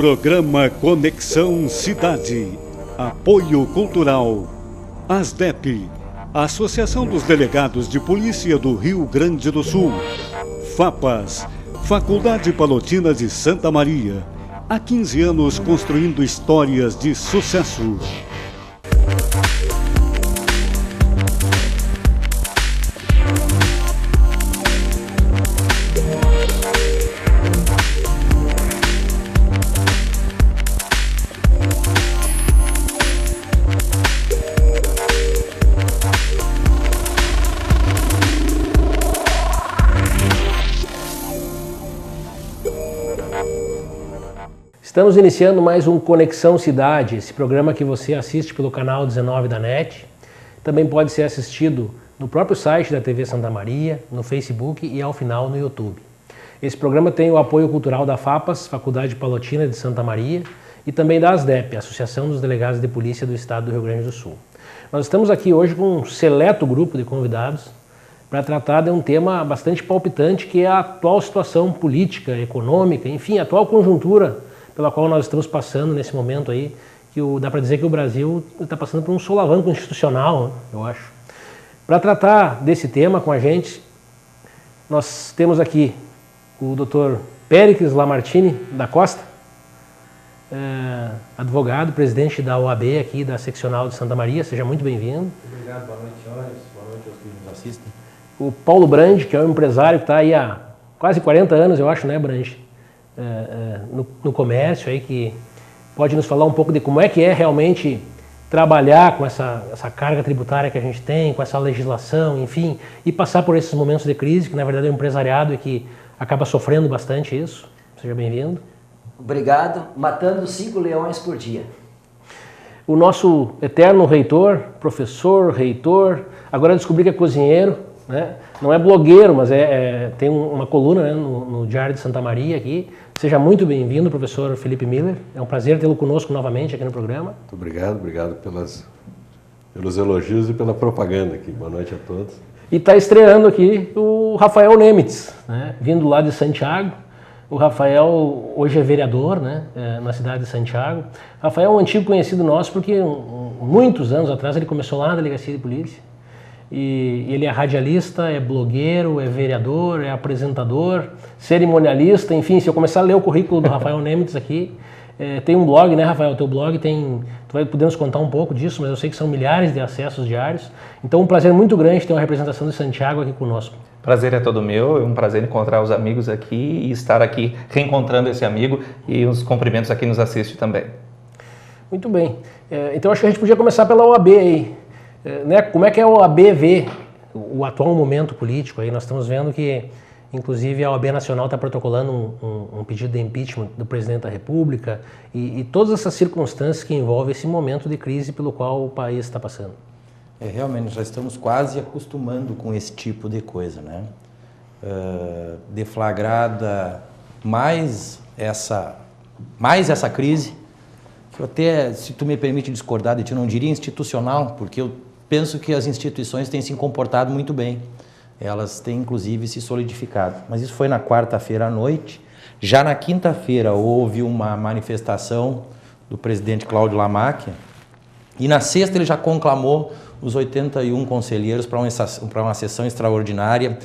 Programa Conexão Cidade. Apoio Cultural. ASDEP, Associação dos Delegados de Polícia do Rio Grande do Sul. FAPAS, Faculdade Palotina de Santa Maria. Há 15 anos construindo histórias de sucesso. Estamos iniciando mais um Conexão Cidade, esse programa que você assiste pelo canal 19 da NET. Também pode ser assistido no próprio site da TV Santa Maria, no Facebook e ao final no YouTube. Esse programa tem o apoio cultural da FAPAS, Faculdade Palotina de Santa Maria, e também da ASDEP, Associação dos Delegados de Polícia do Estado do Rio Grande do Sul. Nós estamos aqui hoje com um seleto grupo de convidados para tratar de um tema bastante palpitante, que é a atual situação política, econômica, enfim, a atual conjuntura pela qual nós estamos passando nesse momento aí, que dá para dizer que o Brasil está passando por um solavanco institucional, eu acho. Para tratar desse tema com a gente, nós temos aqui o Dr. Péricles Lamartine da Costa, advogado, presidente da OAB aqui da Seccional de Santa Maria. Seja muito bem-vindo. Obrigado, boa noite, senhores, boa noite aos que nos assistem. O Paulo Brandi, que é um empresário que está aí há quase 40 anos, eu acho, né, Brandi? No comércio aí, que pode nos falar um pouco de como é que é realmente trabalhar com essa carga tributária que a gente tem, com essa legislação, enfim, e passar por esses momentos de crise, que na verdade é um empresariado e que acaba sofrendo bastante isso. Seja bem-vindo. Obrigado. Matando 5 leões por dia. O nosso eterno reitor, professor, reitor, agora descobri que é cozinheiro, né? Não é blogueiro, mas tem uma coluna, né, no Diário de Santa Maria aqui. Seja muito bem-vindo, professor Felipe Miller. É um prazer tê-lo conosco novamente aqui no programa. Muito obrigado pelos elogios e pela propaganda aqui. Boa noite a todos. E está estreando aqui o Rafael Nemitz, né, vindo lá de Santiago. O Rafael hoje é vereador, né, na cidade de Santiago. Rafael é um antigo conhecido nosso porque muitos anos atrás ele começou lá na delegacia de polícia. E ele é radialista, é blogueiro, é vereador, é apresentador, cerimonialista, enfim, se eu começar a ler o currículo do Rafael Nemitz aqui, tem um blog, né, Rafael? Teu blog tu vai poder nos contar um pouco disso, mas eu sei que são milhares de acessos diários. Então, um prazer muito grande ter uma representação de Santiago aqui conosco. Prazer é todo meu, é um prazer encontrar os amigos aqui e estar aqui reencontrando esse amigo, e os cumprimentos a quem nos assiste também. Muito bem, então acho que a gente podia começar pela OAB aí. Né? Como é que a OAB vê o atual momento político? Aí nós estamos vendo que, inclusive, a OAB Nacional está protocolando um pedido de impeachment do presidente da República e todas essas circunstâncias que envolvem esse momento de crise pelo qual o país está passando. Realmente, já estamos quase acostumando com esse tipo de coisa, né? Deflagrada mais essa crise, que eu até, se tu me permite discordar de ti, eu não diria institucional, porque eu penso que as instituições têm se comportado muito bem. Elas têm, inclusive, se solidificado. Mas isso foi na quarta-feira à noite. Já na quinta-feira houve uma manifestação do presidente Cláudio Lamáquia, e na sexta ele já conclamou os 81 conselheiros para uma sessão extraordinária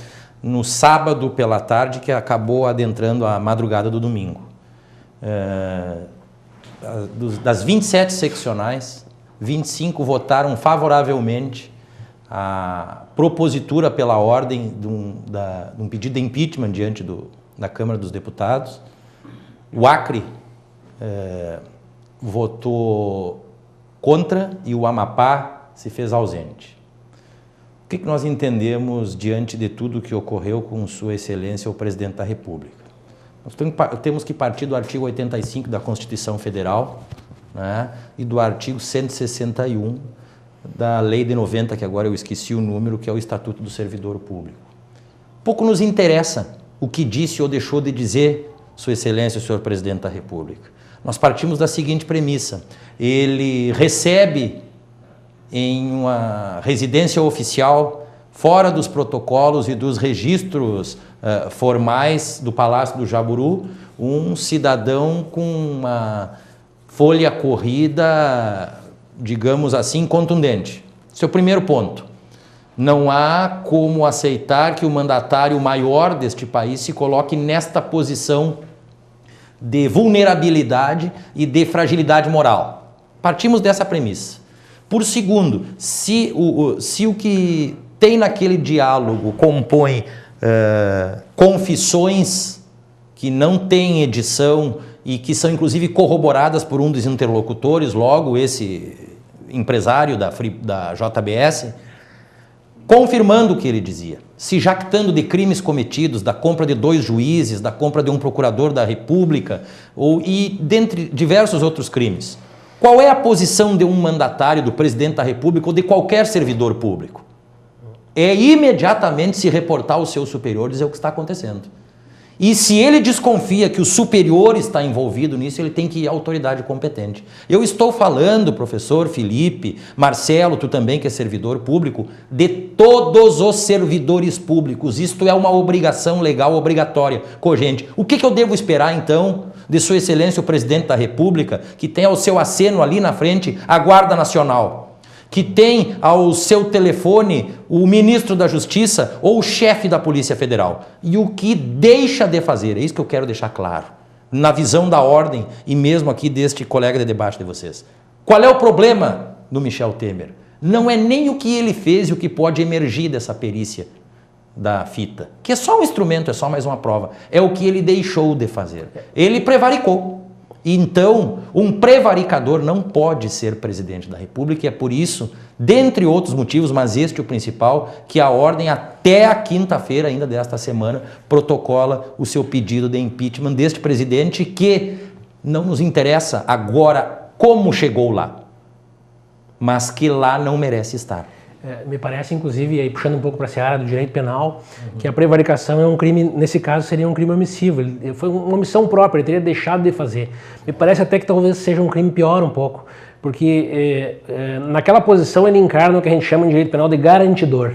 no sábado pela tarde, que acabou adentrando a madrugada do domingo. Das 27 seccionais, 25 votaram favoravelmente a propositura pela ordem de um pedido de impeachment diante da Câmara dos Deputados. O Acre votou contra e o Amapá se fez ausente. O que nós entendemos diante de tudo o que ocorreu com Sua Excelência o Presidente da República? Nós temos que partir do artigo 85 da Constituição Federal, né, e do artigo 161 da Lei de 90, que agora eu esqueci o número, que é o Estatuto do Servidor Público. Pouco nos interessa o que disse ou deixou de dizer Sua Excelência o Senhor Presidente da República. Nós partimos da seguinte premissa: ele recebe em uma residência oficial fora dos protocolos e dos registros formais do Palácio do Jaburu, um cidadão com uma folha corrida, digamos assim, contundente. Esse é o primeiro ponto. Não há como aceitar que o mandatário maior deste país se coloque nesta posição de vulnerabilidade e de fragilidade moral. Partimos dessa premissa. Por segundo, se o que tem naquele diálogo compõe confissões que não têm edição e que são inclusive corroboradas por um dos interlocutores, logo esse empresário da JBS, confirmando o que ele dizia, se jactando de crimes cometidos, da compra de 2 juízes, da compra de um procurador da República e dentre diversos outros crimes. Qual é a posição de um mandatário, do presidente da República ou de qualquer servidor público? É imediatamente se reportar aos seus superiores, é o que está acontecendo. E se ele desconfia que o superior está envolvido nisso, ele tem que ir à autoridade competente. Eu estou falando, professor Felipe, Marcelo, tu também que é servidor público, de todos os servidores públicos. Isto é uma obrigação legal obrigatória, cogente. O que eu devo esperar, então, de Sua Excelência o Presidente da República, que tem ao seu aceno ali na frente a Guarda Nacional, que tem ao seu telefone o ministro da Justiça ou o chefe da Polícia Federal. E o que deixa de fazer, é isso que eu quero deixar claro, na visão da ordem e mesmo aqui deste colega de debate de vocês. Qual é o problema do Michel Temer? Não é nem o que ele fez e o que pode emergir dessa perícia da fita, que é só um instrumento, é só mais uma prova. É o que ele deixou de fazer. Ele prevaricou. Então, um prevaricador não pode ser presidente da República e é por isso, dentre outros motivos, mas este é o principal, que a ordem até a quinta-feira ainda desta semana protocola o seu pedido de impeachment deste presidente que não nos interessa agora como chegou lá, mas que lá não merece estar. Me parece, inclusive, aí puxando um pouco para a seara do direito penal, que a prevaricação é um crime, nesse caso seria um crime omissivo, foi uma omissão própria, ele teria deixado de fazer. Me parece até que talvez seja um crime pior um pouco, porque naquela posição ele encarna o que a gente chama em direito penal de garantidor.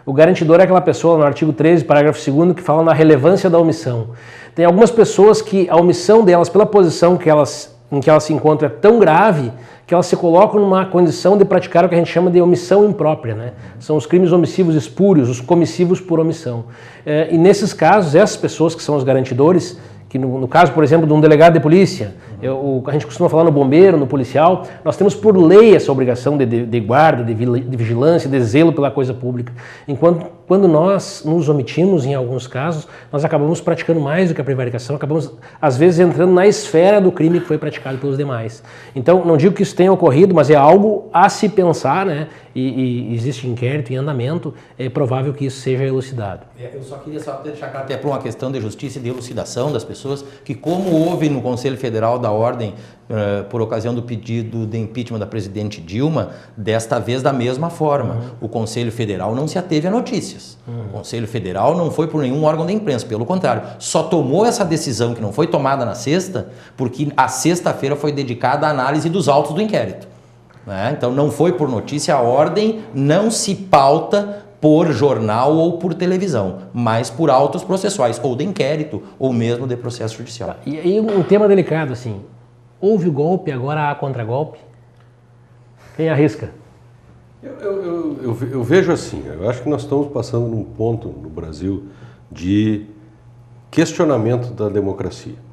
O garantidor é aquela pessoa, no artigo 13, parágrafo 2º, que fala na relevância da omissão. Tem algumas pessoas que a omissão delas, pela posição em que elas se encontram, é tão grave que elas se colocam numa condição de praticar o que a gente chama de omissão imprópria, né? São os crimes omissivos espúrios, os comissivos por omissão. E nesses casos, essas pessoas que são os garantidores, que no caso, por exemplo, de um delegado de polícia, a gente costuma falar no bombeiro, no policial, nós temos por lei essa obrigação de guarda, de vigilância, de zelo pela coisa pública. Enquanto quando nós nos omitimos em alguns casos, nós acabamos praticando mais do que a prevaricação, acabamos às vezes entrando na esfera do crime que foi praticado pelos demais. Então, não digo que isso tenha ocorrido, mas é algo a se pensar, né? E existe inquérito em andamento, é provável que isso seja elucidado. Eu só queria deixar claro, até por uma questão de justiça e de elucidação das pessoas, que como houve no Conselho Federal da Ordem, por ocasião do pedido de impeachment da presidente Dilma, desta vez da mesma forma. O Conselho Federal não se ateve a notícias. O Conselho Federal não foi por nenhum órgão da imprensa, pelo contrário, só tomou essa decisão que não foi tomada na sexta, porque a sexta-feira foi dedicada à análise dos autos do inquérito. Então não foi por notícia, a ordem não se pauta por jornal ou por televisão, mas por autos processuais, ou de inquérito, ou mesmo de processo judicial. E aí um tema delicado, assim, houve o golpe, agora há contragolpe? Quem arrisca? Eu vejo assim, eu acho que nós estamos passando num ponto no Brasil de questionamento da democracia.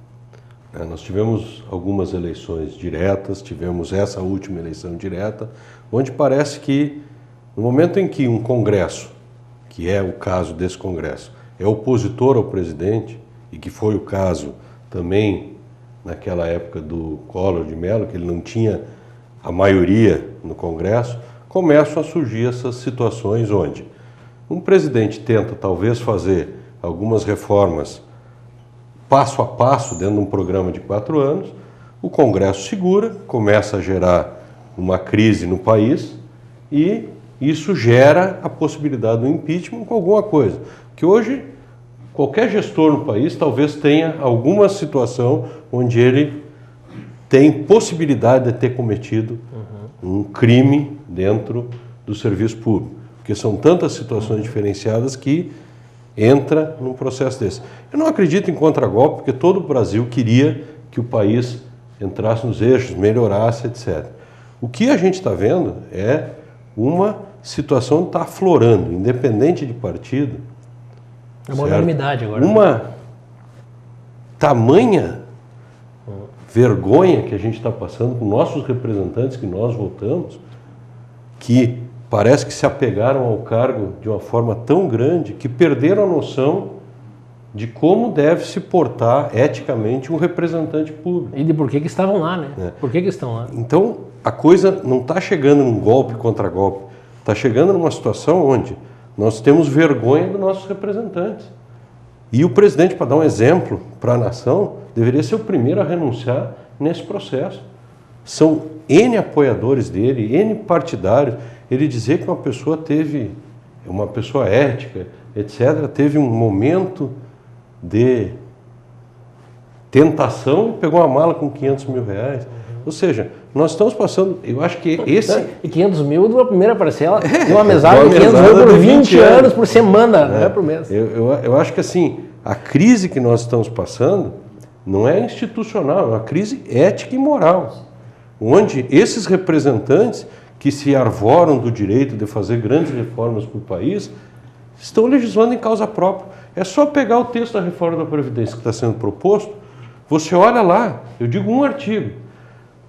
Nós tivemos algumas eleições diretas, tivemos essa última eleição direta, onde parece que no momento em que um Congresso, que é o caso desse Congresso, é opositor ao presidente, e que foi o caso também naquela época do Collor de Mello, que ele não tinha a maioria no Congresso, começam a surgir essas situações onde um presidente tenta talvez fazer algumas reformas passo a passo dentro de um programa de 4 anos, o Congresso segura, começa a gerar uma crise no país e isso gera a possibilidade do impeachment com alguma coisa. Que hoje, qualquer gestor no país talvez tenha alguma situação onde ele tem possibilidade de ter cometido um crime dentro do serviço público. porque são tantas situações diferenciadas que entra num processo desse. Eu não acredito em contragolpe, porque todo o Brasil queria que o país entrasse nos eixos, melhorasse, etc. O que a gente está vendo é uma situação que está aflorando, independente de partido. É uma unanimidade agora. Uma tamanha vergonha que a gente está passando com nossos representantes que nós votamos, que parece que se apegaram ao cargo de uma forma tão grande que perderam a noção de como deve se portar eticamente um representante público. E de por que estavam lá, né? Por que estão lá? Então, a coisa não está chegando num golpe contra golpe, está chegando numa situação onde nós temos vergonha dos nossos representantes. E o presidente, para dar um exemplo para a nação, deveria ser o primeiro a renunciar nesse processo. São N apoiadores dele, N partidários. Ele dizer que uma pessoa ética, etc., teve um momento de tentação e pegou uma mala com 500 mil reais. Ou seja, nós estamos passando, eu acho que esse... E 500 mil de uma primeira parcela, de uma mesada de 500 mil por 20 anos por semana, não é por mês. Eu acho que assim, a crise que nós estamos passando não é institucional, é uma crise ética e moral, onde esses representantes que se arvoram do direito de fazer grandes reformas para o país estão legislando em causa própria. É só pegar o texto da reforma da Previdência que está sendo proposto, você olha lá, eu digo um artigo,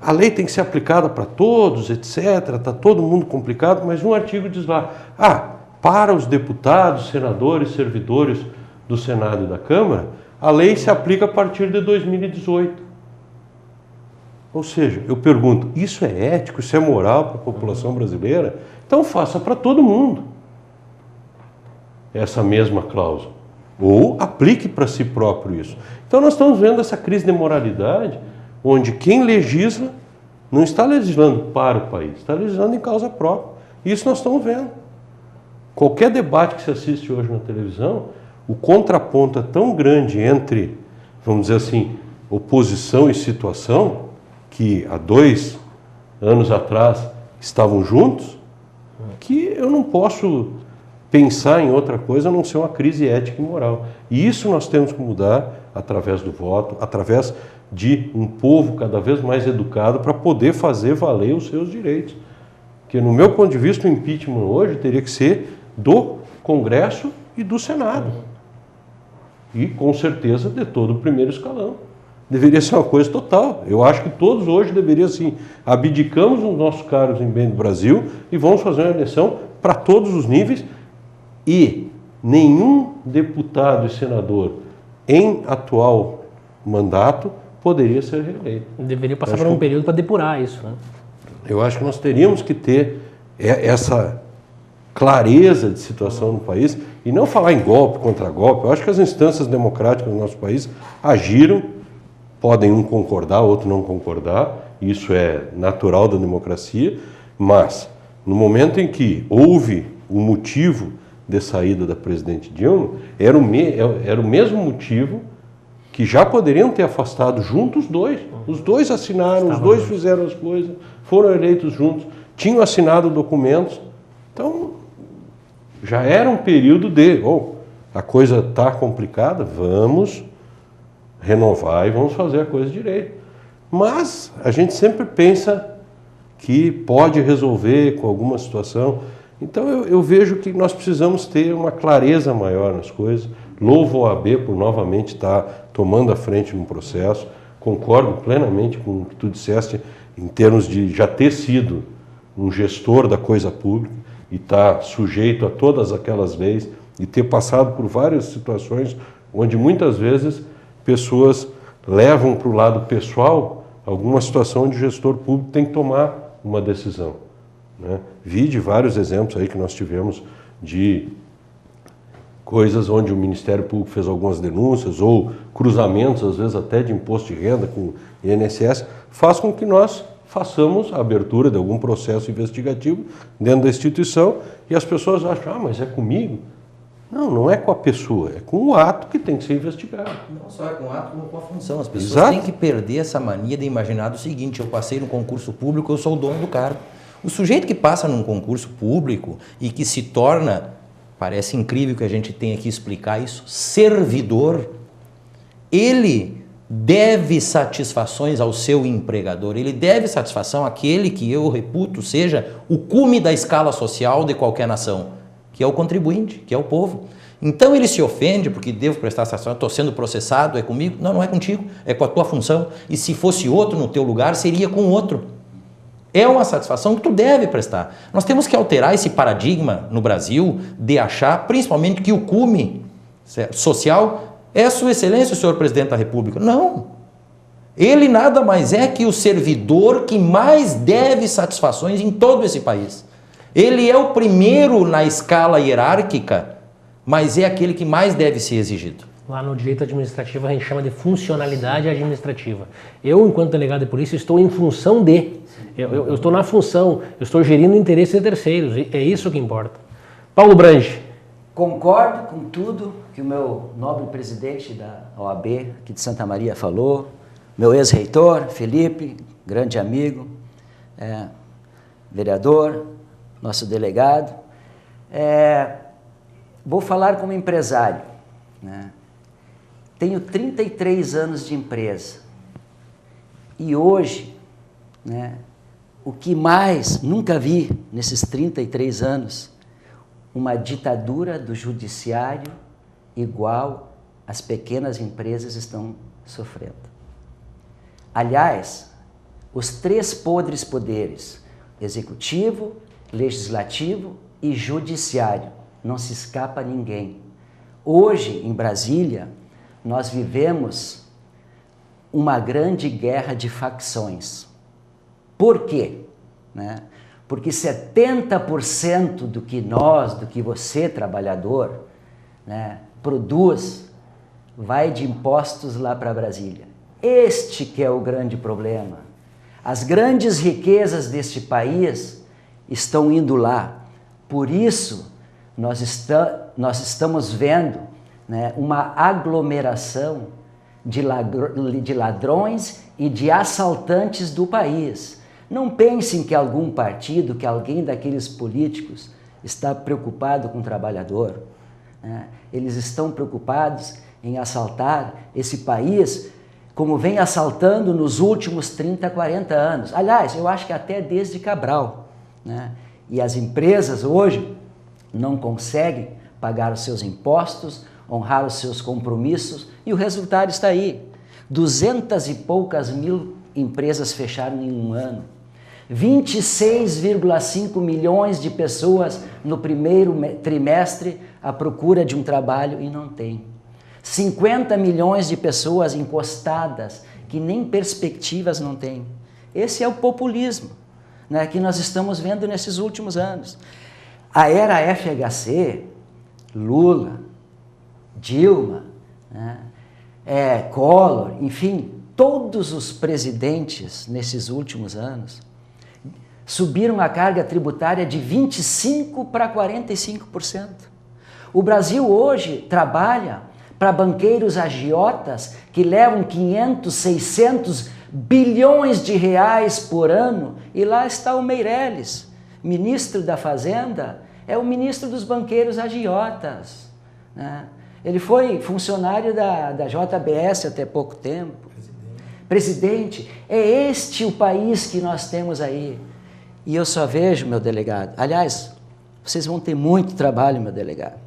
a lei tem que ser aplicada para todos, etc., está todo mundo complicado, mas um artigo diz lá, para os deputados, senadores, servidores do Senado e da Câmara, a lei se aplica a partir de 2018. Ou seja, eu pergunto, isso é ético, isso é moral para a população brasileira? Então faça para todo mundo essa mesma cláusula. Ou aplique para si próprio isso. Então nós estamos vendo essa crise de moralidade, onde quem legisla não está legislando para o país, está legislando em causa própria. Isso nós estamos vendo. Qualquer debate que se assiste hoje na televisão, o contraponto é tão grande entre, vamos dizer assim, oposição e situação, que há 2 anos atrás estavam juntos, que eu não posso pensar em outra coisa a não ser uma crise ética e moral. E isso nós temos que mudar através do voto, através de um povo cada vez mais educado para poder fazer valer os seus direitos. Porque, no meu ponto de vista, o impeachment hoje teria que ser do Congresso e do Senado. E, com certeza, de todo o primeiro escalão. Deveria ser uma coisa total. Eu acho que todos hoje deveriam, assim, abdicamos os nossos cargos em bem do Brasil e vamos fazer uma eleição para todos os níveis e nenhum deputado e senador em atual mandato poderia ser reeleito. Deveria passar por um período para depurar isso, né? Eu acho que nós teríamos que ter essa clareza de situação no país e não falar em golpe contra golpe. Eu acho que as instâncias democráticas do nosso país agiram, podem um concordar, outro não concordar, isso é natural da democracia, mas no momento em que houve o motivo de saída da presidente Dilma, era o mesmo motivo que já poderiam ter afastado juntos os dois. Os dois assinaram, os dois fizeram as coisas, foram eleitos juntos, tinham assinado documentos. Então, já era um período de, a coisa está complicada, vamos renovar e vamos fazer a coisa direito. Mas a gente sempre pensa que pode resolver com alguma situação. Então eu vejo que nós precisamos ter uma clareza maior nas coisas. Louvo a OAB por novamente estar tomando a frente no processo. Concordo plenamente com o que tu disseste em termos de já ter sido um gestor da coisa pública e estar sujeito a todas aquelas leis e ter passado por várias situações onde muitas vezes pessoas levam para o lado pessoal alguma situação onde o gestor público tem que tomar uma decisão, né? Vi de vários exemplos aí que nós tivemos de coisas onde o Ministério Público fez algumas denúncias ou cruzamentos, às vezes até de imposto de renda com o INSS, faz com que nós façamos a abertura de algum processo investigativo dentro da instituição e as pessoas acham, mas é comigo? Não, não é com a pessoa, é com o ato que tem que ser investigado. Não só é com o ato, como com a função. As pessoas têm que perder essa mania de imaginar o seguinte, eu passei no concurso público, eu sou o dono do cargo. O sujeito que passa num concurso público e que se torna, parece incrível que a gente tenha que explicar isso, servidor, ele deve satisfações ao seu empregador, ele deve satisfação àquele que eu reputo seja o cume da escala social de qualquer nação, que é o contribuinte, que é o povo. Então ele se ofende porque devo prestar satisfação, estou sendo processado, é comigo? Não, não é contigo, é com a tua função. E se fosse outro no teu lugar, seria com outro. É uma satisfação que tu deve prestar. Nós temos que alterar esse paradigma no Brasil de achar, principalmente, que o cume social é Sua Excelência, o senhor Presidente da República. Não. Ele nada mais é que o servidor que mais deve satisfações em todo esse país. Ele é o primeiro na escala hierárquica, mas é aquele que mais deve ser exigido. Lá no direito administrativo a gente chama de funcionalidade administrativa. Eu, enquanto delegado de polícia, estou em função de. Eu estou na função, eu estou gerindo o interesse de terceiros. É isso que importa. Paulo Brange. Concordo com tudo que o meu nobre presidente da OAB aqui de Santa Maria falou, meu ex-reitor, Felipe, grande amigo, vereador, nosso delegado. Vou falar como empresário, né? Tenho 33 anos de empresa e hoje, né, o que mais nunca vi nesses 33 anos, uma ditadura do judiciário igual as pequenas empresas estão sofrendo. Aliás, os 3 podres poderes, executivo, legislativo e judiciário, não se escapa a ninguém. Hoje, em Brasília, nós vivemos uma grande guerra de facções. Por quê? Né? Porque 70% do que nós, do que você, trabalhador, né, produz, vai de impostos lá para Brasília. Este que é o grande problema. As grandes riquezas deste país estão indo lá. Por isso, nós estamos vendo, né, uma aglomeração de ladrões e de assaltantes do país. Não pensem que algum partido, que alguém daqueles políticos está preocupado com o trabalhador, né? Eles estão preocupados em assaltar esse país como vem assaltando nos últimos 30, 40 anos. Aliás, eu acho que até desde Cabral, né? E as empresas hoje não conseguem pagar os seus impostos, honrar os seus compromissos, e o resultado está aí. 200 e poucas mil empresas fecharam em um ano. 26,5 milhões de pessoas no primeiro trimestre à procura de um trabalho e não tem. 50 milhões de pessoas encostadas que nem perspectivas não têm. Esse é o populismo, né, que nós estamos vendo nesses últimos anos. A era FHC, Lula, Dilma, né, Collor, enfim, todos os presidentes nesses últimos anos subiram a carga tributária de 25% para 45%. O Brasil hoje trabalha para banqueiros agiotas que levam 500, 600 bilhões de reais por ano, e lá está o Meirelles, ministro da Fazenda, é o ministro dos banqueiros agiotas, né? Ele foi funcionário da JBS até pouco tempo. Presidente. É este o país que nós temos aí. E eu só vejo, meu delegado, aliás, vocês vão ter muito trabalho, meu delegado,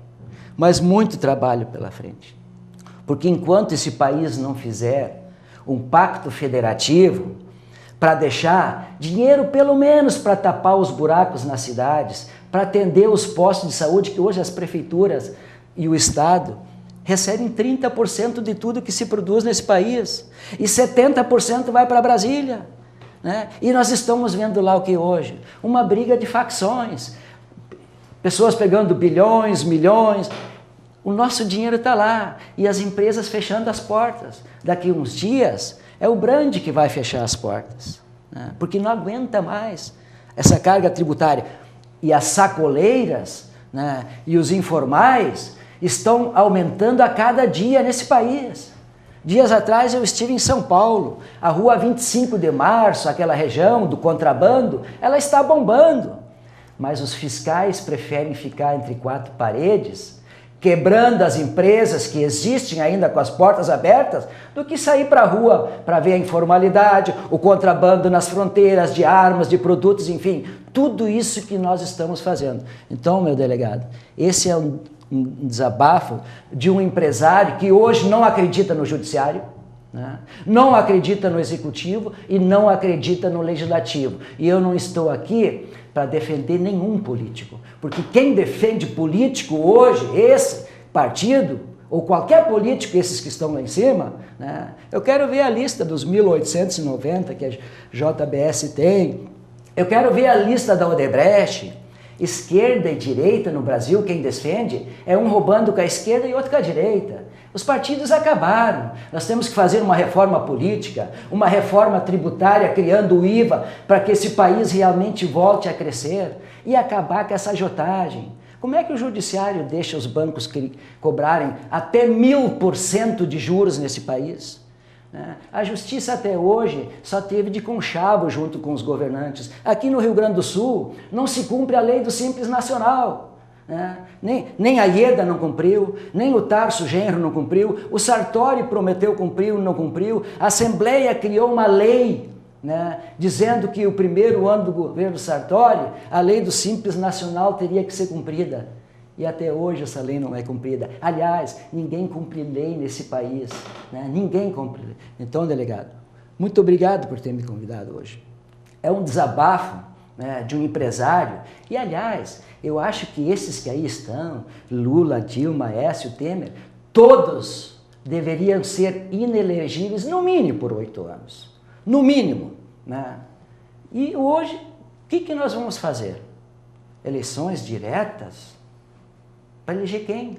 mas muito trabalho pela frente. Porque enquanto esse país não fizer um pacto federativo para deixar dinheiro pelo menos para tapar os buracos nas cidades, para atender os postos de saúde que hoje as prefeituras e o Estado recebem 30% de tudo que se produz nesse país e 70% vai para Brasília, né? E nós estamos vendo lá o que hoje? Uma briga de facções, pessoas pegando bilhões, milhões. O nosso dinheiro está lá e as empresas fechando as portas. Daqui uns dias é o Brand que vai fechar as portas, né? Porque não aguenta mais essa carga tributária. E as sacoleiras, né, e os informais estão aumentando a cada dia nesse país. Dias atrás eu estive em São Paulo, a rua 25 de Março, aquela região do contrabando, ela está bombando. Mas os fiscais preferem ficar entre quatro paredes, quebrando as empresas que existem ainda com as portas abertas, do que sair para a rua para ver a informalidade, o contrabando nas fronteiras de armas, de produtos, enfim, tudo isso que nós estamos fazendo. Então, meu delegado, esse é um desabafo de um empresário que hoje não acredita no judiciário, né? Não acredita no executivo e não acredita no legislativo. E eu não estou aqui para defender nenhum político, porque quem defende político hoje, esse partido, ou qualquer político, esses que estão lá em cima, né? Eu quero ver a lista dos 1890 que a JBS tem, eu quero ver a lista da Odebrecht. Esquerda e direita no Brasil, quem defende, é um roubando com a esquerda e outro com a direita. Os partidos acabaram. Nós temos que fazer uma reforma política, uma reforma tributária, criando o IVA, para que esse país realmente volte a crescer e acabar com essa agiotagem. Como é que o judiciário deixa os bancos cobrarem até 1000% de juros nesse país? A justiça até hoje só teve de conchavo junto com os governantes. Aqui no Rio Grande do Sul não se cumpre a lei do Simples Nacional. Nem a Ieda não cumpriu, nem o Tarso Genro não cumpriu, o Sartori prometeu cumprir, não cumpriu, a Assembleia criou uma lei, dizendo que o primeiro ano do governo Sartori, a lei do Simples Nacional teria que ser cumprida. E até hoje essa lei não é cumprida. Aliás, ninguém cumpre lei nesse país. Ninguém cumpre lei. Então, delegado, muito obrigado por ter me convidado hoje. É um desabafo de um empresário. E, aliás, eu acho que esses que aí estão, Lula, Dilma, Écio, Temer, todos deveriam ser inelegíveis, no mínimo, por 8 anos. No mínimo. E hoje, o que nós vamos fazer? Eleições diretas? Para eleger quem?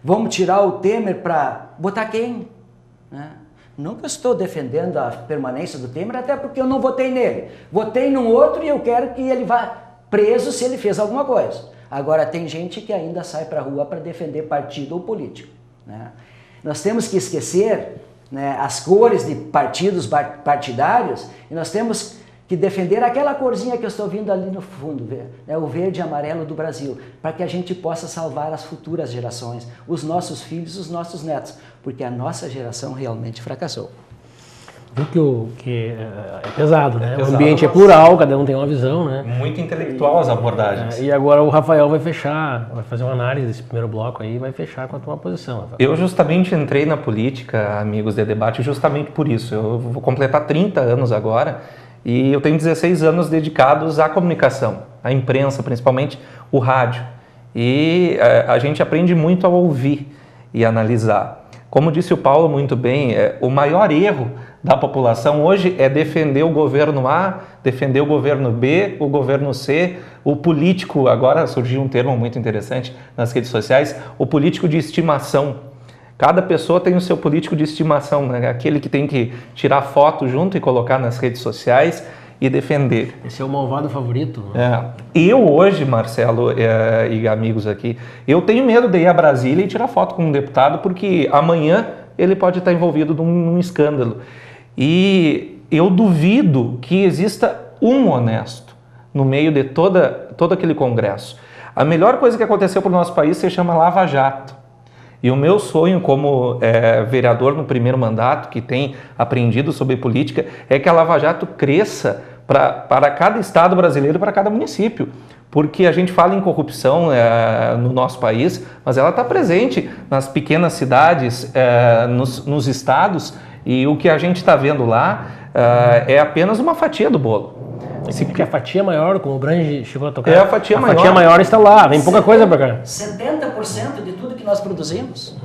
Vamos tirar o Temer para botar quem? Nunca estou defendendo a permanência do Temer, até porque eu não votei nele. Votei num outro e eu quero que ele vá preso se ele fez alguma coisa. Agora, tem gente que ainda sai para a rua para defender partido ou político. Nós temos que esquecer as cores de partidos partidários e nós temos que defender aquela corzinha que eu estou vendo ali no fundo, o verde e amarelo do Brasil, para que a gente possa salvar as futuras gerações, os nossos filhos, os nossos netos, porque a nossa geração realmente fracassou. Viu que é pesado, né? O ambiente é plural, cada um tem uma visão, né? Muito intelectual as abordagens. E agora o Rafael vai fechar, vai fazer uma análise desse primeiro bloco aí e vai fechar com a tua posição, Rafael. Eu justamente entrei na política, amigos de debate, justamente por isso. Eu vou completar 30 anos agora, e eu tenho 16 anos dedicados à comunicação, à imprensa, principalmente o rádio. E a gente aprende muito a ouvir e analisar. Como disse o Paulo muito bem, o maior erro da população hoje é defender o governo A, defender o governo B, o governo C, o político, agora surgiu um termo muito interessante nas redes sociais, o político de estimação. Cada pessoa tem o seu político de estimação, aquele que tem que tirar foto junto e colocar nas redes sociais e defender. Esse é o malvado favorito. Eu hoje, Marcelo e amigos aqui, eu tenho medo de ir a Brasília e tirar foto com um deputado, porque amanhã ele pode estar envolvido num escândalo. E eu duvido que exista um honesto no meio de todo aquele congresso. A melhor coisa que aconteceu para o nosso país se chama Lava Jato. E o meu sonho como vereador no primeiro mandato, que tem aprendido sobre política, é que a Lava Jato cresça para cada estado brasileiro, para cada município. Porque a gente fala em corrupção no nosso país, mas ela está presente nas pequenas cidades, nos estados, e o que a gente está vendo lá é apenas uma fatia do bolo. Porque a fatia maior, como o Brange chegou a tocar, a fatia maior. Fatia maior está lá, vem pouca coisa para cá. 70% de tudo que nós produzimos.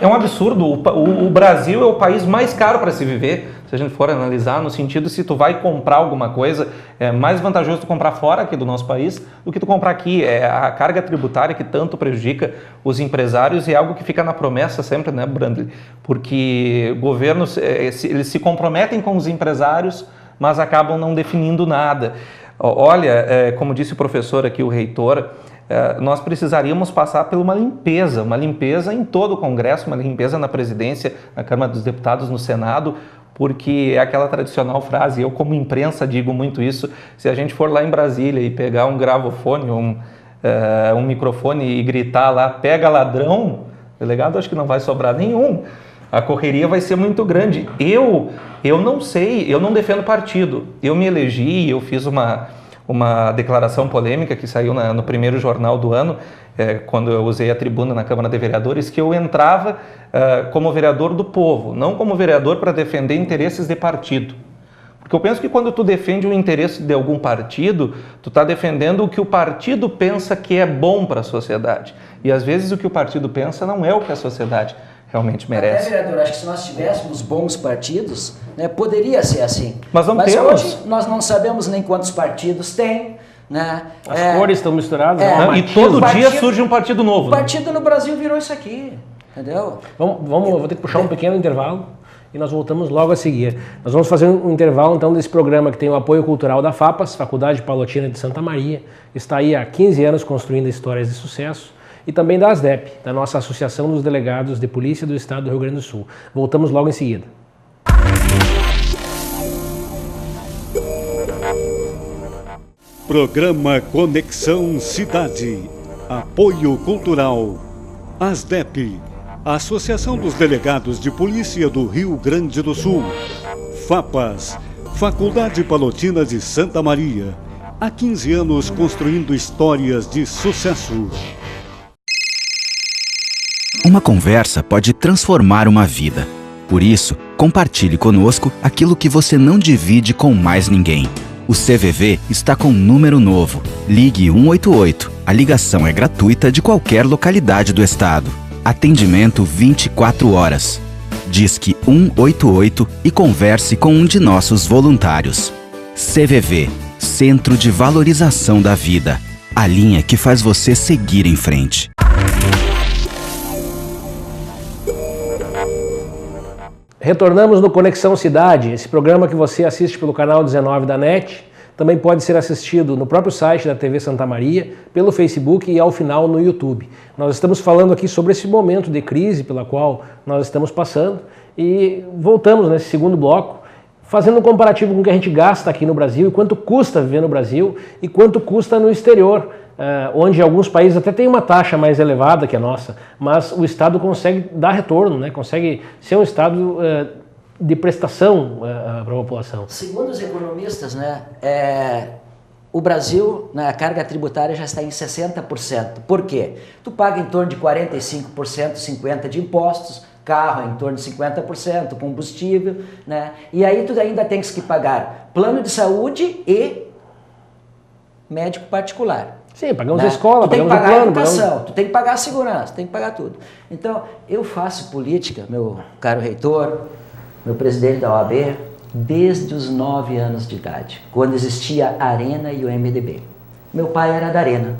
É um absurdo. O Brasil é o país mais caro para se viver, se a gente for analisar, no sentido, se tu vai comprar alguma coisa, é mais vantajoso tu comprar fora aqui do nosso país do que tu comprar aqui. A carga tributária que tanto prejudica os empresários é algo que fica na promessa sempre, né, Brandley? Porque governos, eles se comprometem com os empresários, mas acabam não definindo nada. Olha, como disse o professor aqui, o reitor, nós precisaríamos passar por uma limpeza em todo o Congresso, uma limpeza na presidência, na Câmara dos Deputados, no Senado, porque é aquela tradicional frase, eu como imprensa digo muito isso, se a gente for lá em Brasília e pegar um gravofone, um microfone e gritar lá, pega ladrão, o delegado acho que não vai sobrar nenhum. A correria vai ser muito grande. Eu não sei, eu não defendo partido. Eu me elegi, eu fiz uma declaração polêmica que saiu no primeiro jornal do ano, quando eu usei a tribuna na Câmara de Vereadores, que eu entrava como vereador do povo, não como vereador para defender interesses de partido. Porque eu penso que quando tu defende o interesse de algum partido, tu está defendendo o que o partido pensa que é bom para a sociedade. E às vezes o que o partido pensa não é o que a sociedade realmente merece. Até, vereador, acho que se nós tivéssemos bons partidos, né, poderia ser assim. Mas não temos. Hoje nós não sabemos nem quantos partidos tem. Né? As cores estão misturadas. E todo dia surge um partido novo. O partido no Brasil virou isso aqui. Entendeu? Vou ter que puxar um pequeno intervalo e nós voltamos logo a seguir. Nós vamos fazer um intervalo então desse programa que tem o apoio cultural da FAPAS, Faculdade Palotina de Santa Maria. Está aí há 15 anos construindo histórias de sucesso. E também da ASDEP, da nossa Associação dos Delegados de Polícia do Estado do Rio Grande do Sul. Voltamos logo em seguida. Programa Conexão Cidade. Apoio Cultural. ASDEP, Associação dos Delegados de Polícia do Rio Grande do Sul. FAPAS, Faculdade Palotina de Santa Maria. Há 15 anos construindo histórias de sucesso. Uma conversa pode transformar uma vida. Por isso, compartilhe conosco aquilo que você não divide com mais ninguém. O CVV está com um número novo. Ligue 188. A ligação é gratuita de qualquer localidade do estado. Atendimento 24 horas. Disque 188 e converse com um de nossos voluntários. CVV, Centro de Valorização da Vida. A linha que faz você seguir em frente. Retornamos no Conexão Cidade, esse programa que você assiste pelo canal 19 da NET, também pode ser assistido no próprio site da TV Santa Maria, pelo Facebook e ao final no YouTube. Nós estamos falando aqui sobre esse momento de crise pela qual nós estamos passando e voltamos nesse segundo bloco fazendo um comparativo com o que a gente gasta aqui no Brasil e quanto custa viver no Brasil e quanto custa no exterior, onde alguns países até têm uma taxa mais elevada que a nossa, mas o Estado consegue dar retorno, né? Consegue ser um Estado de prestação para a população. Segundo os economistas, né, o Brasil, a carga tributária já está em 60%. Por quê? Tu paga em torno de 45%, 50% de impostos, carro em torno de 50%, combustível, né? E aí tu ainda tens que pagar plano de saúde e médico particular. Sim, pagamos a escola, tu tem que pagamos pagar o plano, a educação, tu tem que pagar a segurança, tem que pagar tudo. Então, eu faço política, meu caro reitor, meu presidente da OAB, desde os 9 anos de idade, quando existia a Arena e o MDB. Meu pai era da Arena.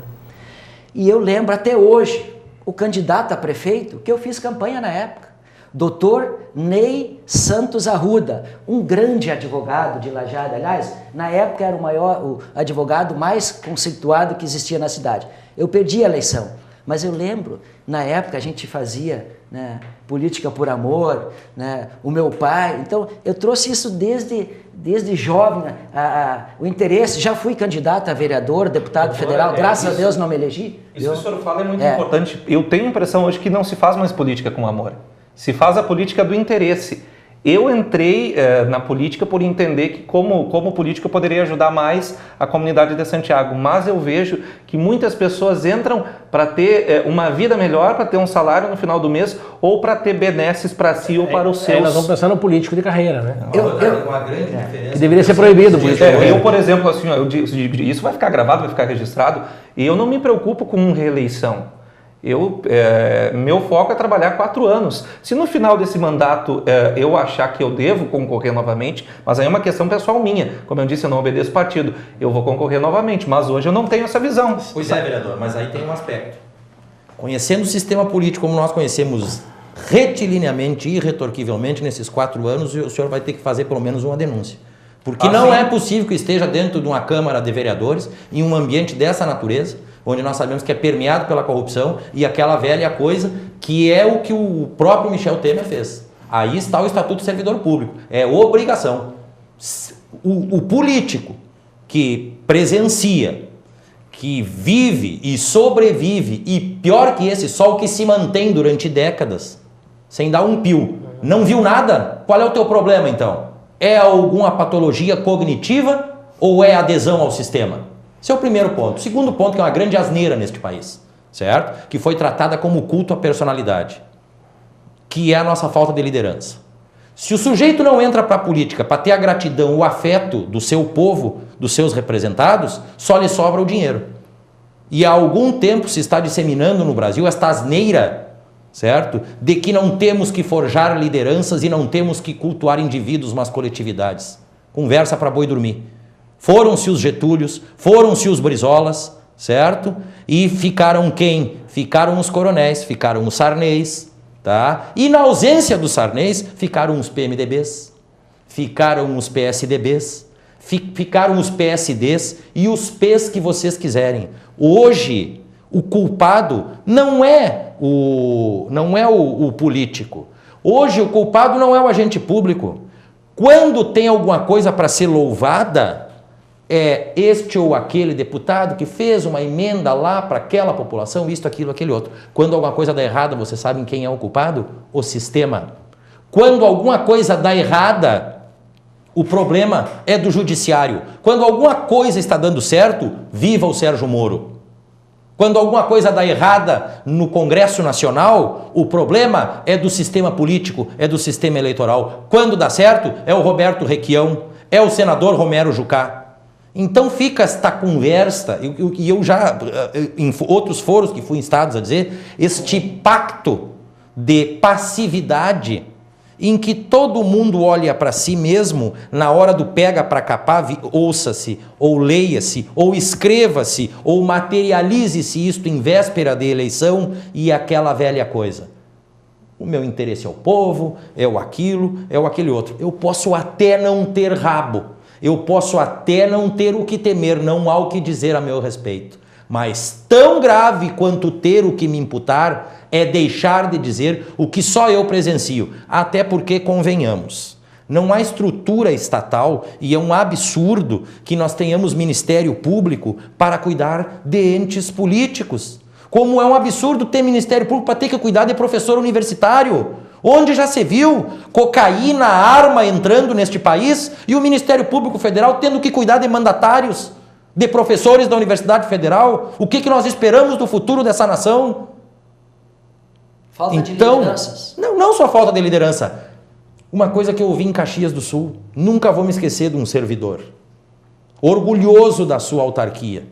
E eu lembro até hoje, o candidato a prefeito, que eu fiz campanha na época, Dr. Ney Santos Arruda, um grande advogado de Lajeado. Aliás, na época era o advogado mais conceituado que existia na cidade. Eu perdi a eleição, mas eu lembro, na época a gente fazia, né, política por amor, né, o meu pai. Então, eu trouxe isso desde jovem, o interesse. Já fui candidato a vereador, deputado federal, graças a Deus não me elegi. Isso que o senhor fala é muito importante. Eu tenho a impressão hoje que não se faz mais política com amor. Se faz a política do interesse. Eu entrei na política por entender que como político eu poderia ajudar mais a comunidade de Santiago, mas eu vejo que muitas pessoas entram para ter uma vida melhor, para ter um salário no final do mês ou para ter benesses para si ou para os seus. Nós vamos pensar no político de carreira, né? Uma grande diferença. Que deveria ser proibido. Por isso. Eu, por exemplo, assim, isso vai ficar gravado, vai ficar registrado, e eu não me preocupo com reeleição. Meu foco é trabalhar 4 anos. Se no final desse mandato eu achar que eu devo concorrer novamente, mas aí é uma questão pessoal minha. Como eu disse, eu não obedeço partido. Eu vou concorrer novamente, mas hoje eu não tenho essa visão. Pois é, vereador, mas aí tem um aspecto. Conhecendo o sistema político como nós conhecemos retilineamente e irretorquivelmente nesses 4 anos, o senhor vai ter que fazer pelo menos uma denúncia. Porque não é possível que esteja dentro de uma Câmara de Vereadores, em um ambiente dessa natureza, onde nós sabemos que é permeado pela corrupção e aquela velha coisa que é o que o próprio Michel Temer fez. Aí está o Estatuto do Servidor Público, é obrigação. O político que presencia, que vive e sobrevive, e pior que esse, só o que se mantém durante décadas, sem dar um pio, não viu nada, qual é o teu problema então? É alguma patologia cognitiva ou é adesão ao sistema? Esse é o primeiro ponto. O segundo ponto, que é uma grande asneira neste país, certo? Que foi tratada como culto à personalidade, que é a nossa falta de liderança. Se o sujeito não entra para a política para ter a gratidão, o afeto do seu povo, dos seus representados, só lhe sobra o dinheiro. E há algum tempo se está disseminando no Brasil esta asneira, certo? De que não temos que forjar lideranças e não temos que cultuar indivíduos, mas coletividades. Conversa para boi dormir. Foram-se os Getúlios, foram-se os Brizolas, certo? E ficaram quem? Ficaram os coronéis, ficaram os Sarneys, tá? E na ausência dos Sarneys, ficaram os PMDBs, ficaram os PSDBs, ficaram os PSDs e os P's que vocês quiserem. Hoje, o culpado não é o político. Hoje, o culpado não é o agente público. Quando tem alguma coisa para ser louvada, é este ou aquele deputado que fez uma emenda lá para aquela população, isto, aquilo, aquele outro. Quando alguma coisa dá errada, vocês sabem quem é o culpado? O sistema. Quando alguma coisa dá errada, o problema é do judiciário. Quando alguma coisa está dando certo, viva o Sérgio Moro. Quando alguma coisa dá errada no Congresso Nacional, o problema é do sistema político, é do sistema eleitoral. Quando dá certo, é o Roberto Requião, é o senador Romero Jucá. Então fica esta conversa, e eu já, em outros foros que fui instados a dizer, este pacto de passividade em que todo mundo olha para si mesmo na hora do pega para capar, ouça-se, ou leia-se, ou escreva-se, ou materialize-se isto em véspera de eleição e aquela velha coisa. O meu interesse é o povo, é o aquilo, é o aquele outro. Eu posso até não ter rabo. Eu posso até não ter o que temer, não há o que dizer a meu respeito. Mas tão grave quanto ter o que me imputar é deixar de dizer o que só eu presencio. Até porque, convenhamos, não há estrutura estatal e é um absurdo que nós tenhamos Ministério Público para cuidar de entes políticos. Como é um absurdo ter Ministério Público para ter que cuidar de professor universitário. Onde já se viu cocaína, arma entrando neste país e o Ministério Público Federal tendo que cuidar de mandatários, de professores da Universidade Federal? O que nós esperamos do futuro dessa nação? Falta de lideranças. Não só falta de liderança. Uma coisa que eu ouvi em Caxias do Sul, nunca vou me esquecer de um servidor, orgulhoso da sua autarquia.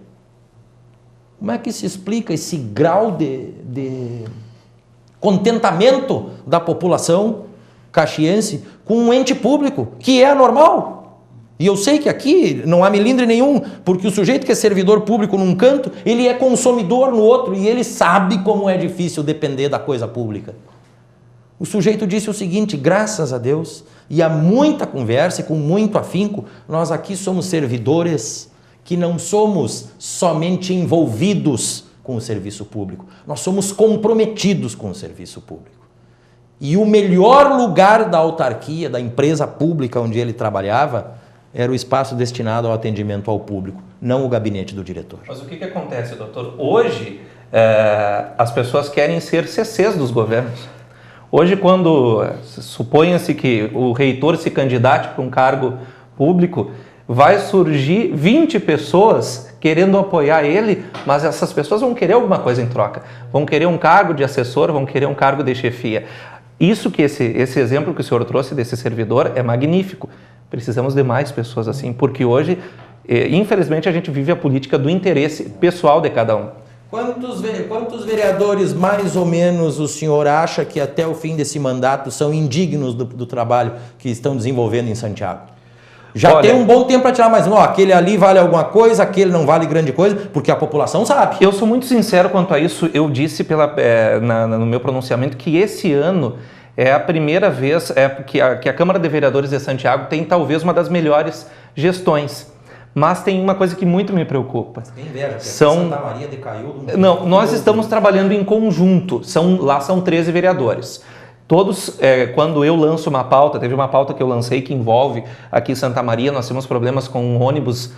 Como é que se explica esse grau de contentamento da população caxiense com um ente público, que é anormal? E eu sei que aqui não há melindre nenhum, porque o sujeito que é servidor público num canto, ele é consumidor no outro, e ele sabe como é difícil depender da coisa pública. O sujeito disse o seguinte: graças a Deus, e há muita conversa e com muito afinco, nós aqui somos servidores que não somos somente envolvidos com o serviço público, nós somos comprometidos com o serviço público. E o melhor lugar da autarquia, da empresa pública onde ele trabalhava, era o espaço destinado ao atendimento ao público, não o gabinete do diretor. Mas o que acontece, doutor? Hoje, as pessoas querem ser CCs dos governos. Hoje, quando suponha-se que o reitor se candidate para um cargo público, vai surgir 20 pessoas querendo apoiar ele, mas essas pessoas vão querer alguma coisa em troca. Vão querer um cargo de assessor, vão querer um cargo de chefia. Isso que esse exemplo que o senhor trouxe desse servidor é magnífico. Precisamos de mais pessoas assim, porque hoje, infelizmente, a gente vive a política do interesse pessoal de cada um. Quantos vereadores, mais ou menos, o senhor acha que até o fim desse mandato são indignos do trabalho que estão desenvolvendo em Santiago? Já tem um bom tempo para tirar mais um. Aquele ali vale alguma coisa, aquele não vale grande coisa, porque a população sabe. Eu sou muito sincero quanto a isso. Eu disse no meu pronunciamento que esse ano é a primeira vez que a Câmara de Vereadores de Santiago tem talvez uma das melhores gestões. Mas tem uma coisa que muito me preocupa. Tem inveja, porque Santa Maria decaiu. Não, nós estamos trabalhando em conjunto. Lá são 13 vereadores. Todos, quando eu lanço uma pauta, teve uma pauta que eu lancei que envolve aqui Santa Maria, nós temos problemas com um ônibus,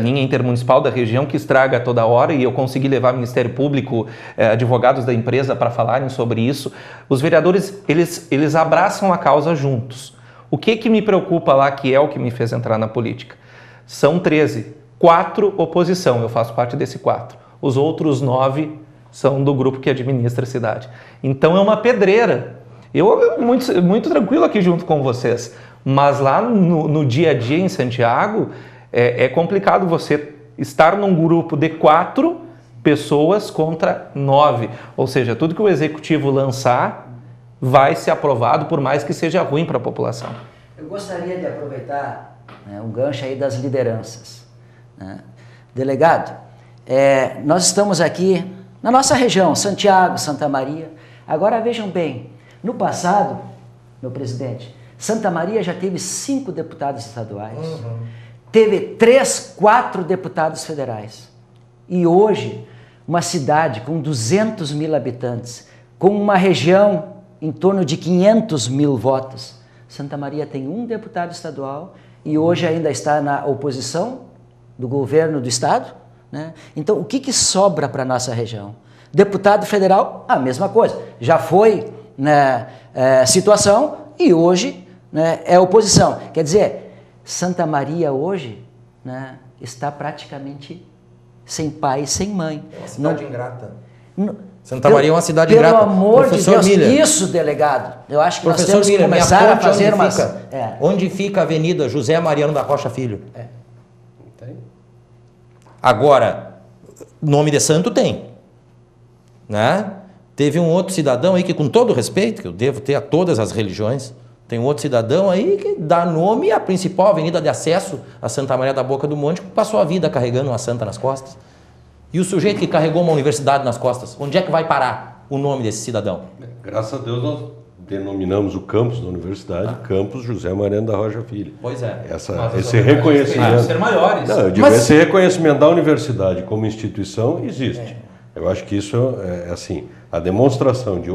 linha intermunicipal da região, que estraga toda hora, e eu consegui levar Ministério Público, advogados da empresa para falarem sobre isso. Os vereadores, eles abraçam a causa juntos. O que me preocupa lá, que é o que me fez entrar na política? São 13, 4 oposição, eu faço parte desse 4. Os outros 9 são do grupo que administra a cidade. Então é uma pedreira. Eu muito tranquilo aqui junto com vocês, mas lá no dia a dia em Santiago é complicado você estar num grupo de 4 pessoas contra 9. Ou seja, tudo que o executivo lançar vai ser aprovado, por mais que seja ruim para a população. Eu gostaria de aproveitar um gancho aí das lideranças. Delegado, nós estamos aqui na nossa região, Santiago, Santa Maria. Agora vejam bem, no passado, meu presidente, Santa Maria já teve 5 deputados estaduais, teve 3, 4 deputados federais. E hoje, uma cidade com 200 mil habitantes, com uma região em torno de 500 mil votos, Santa Maria tem 1 deputado estadual e hoje ainda está na oposição do governo do estado, né? Então, o que sobra para a nossa região? Deputado federal, a mesma coisa. Já foi situação e hoje, né, é oposição. Quer dizer, Santa Maria hoje, né, está praticamente sem pai e sem mãe. É uma cidade ingrata. Santa Maria é uma cidade ingrata. Pelo amor de Deus, Miller, isso, delegado. Eu acho que nós Professor temos que Miller, começar a fazer umas... Onde fica a Avenida José Mariano da Rocha Filho? Tem. Agora, nome de santo tem. Né? Teve um outro cidadão aí que, com todo respeito, que eu devo ter a todas as religiões, tem um outro cidadão aí que dá nome à principal avenida de acesso a Santa Maria da Boca do Monte, que passou a vida carregando uma santa nas costas. E o sujeito que carregou uma universidade nas costas, onde é que vai parar o nome desse cidadão? Graças a Deus nós denominamos o campus da universidade Campus José Mariano da Rocha Filho. Pois é. Esse reconhecimento... ser maiores. Não, eu digo, esse reconhecimento da universidade como instituição existe. Eu acho que isso é assim, a demonstração de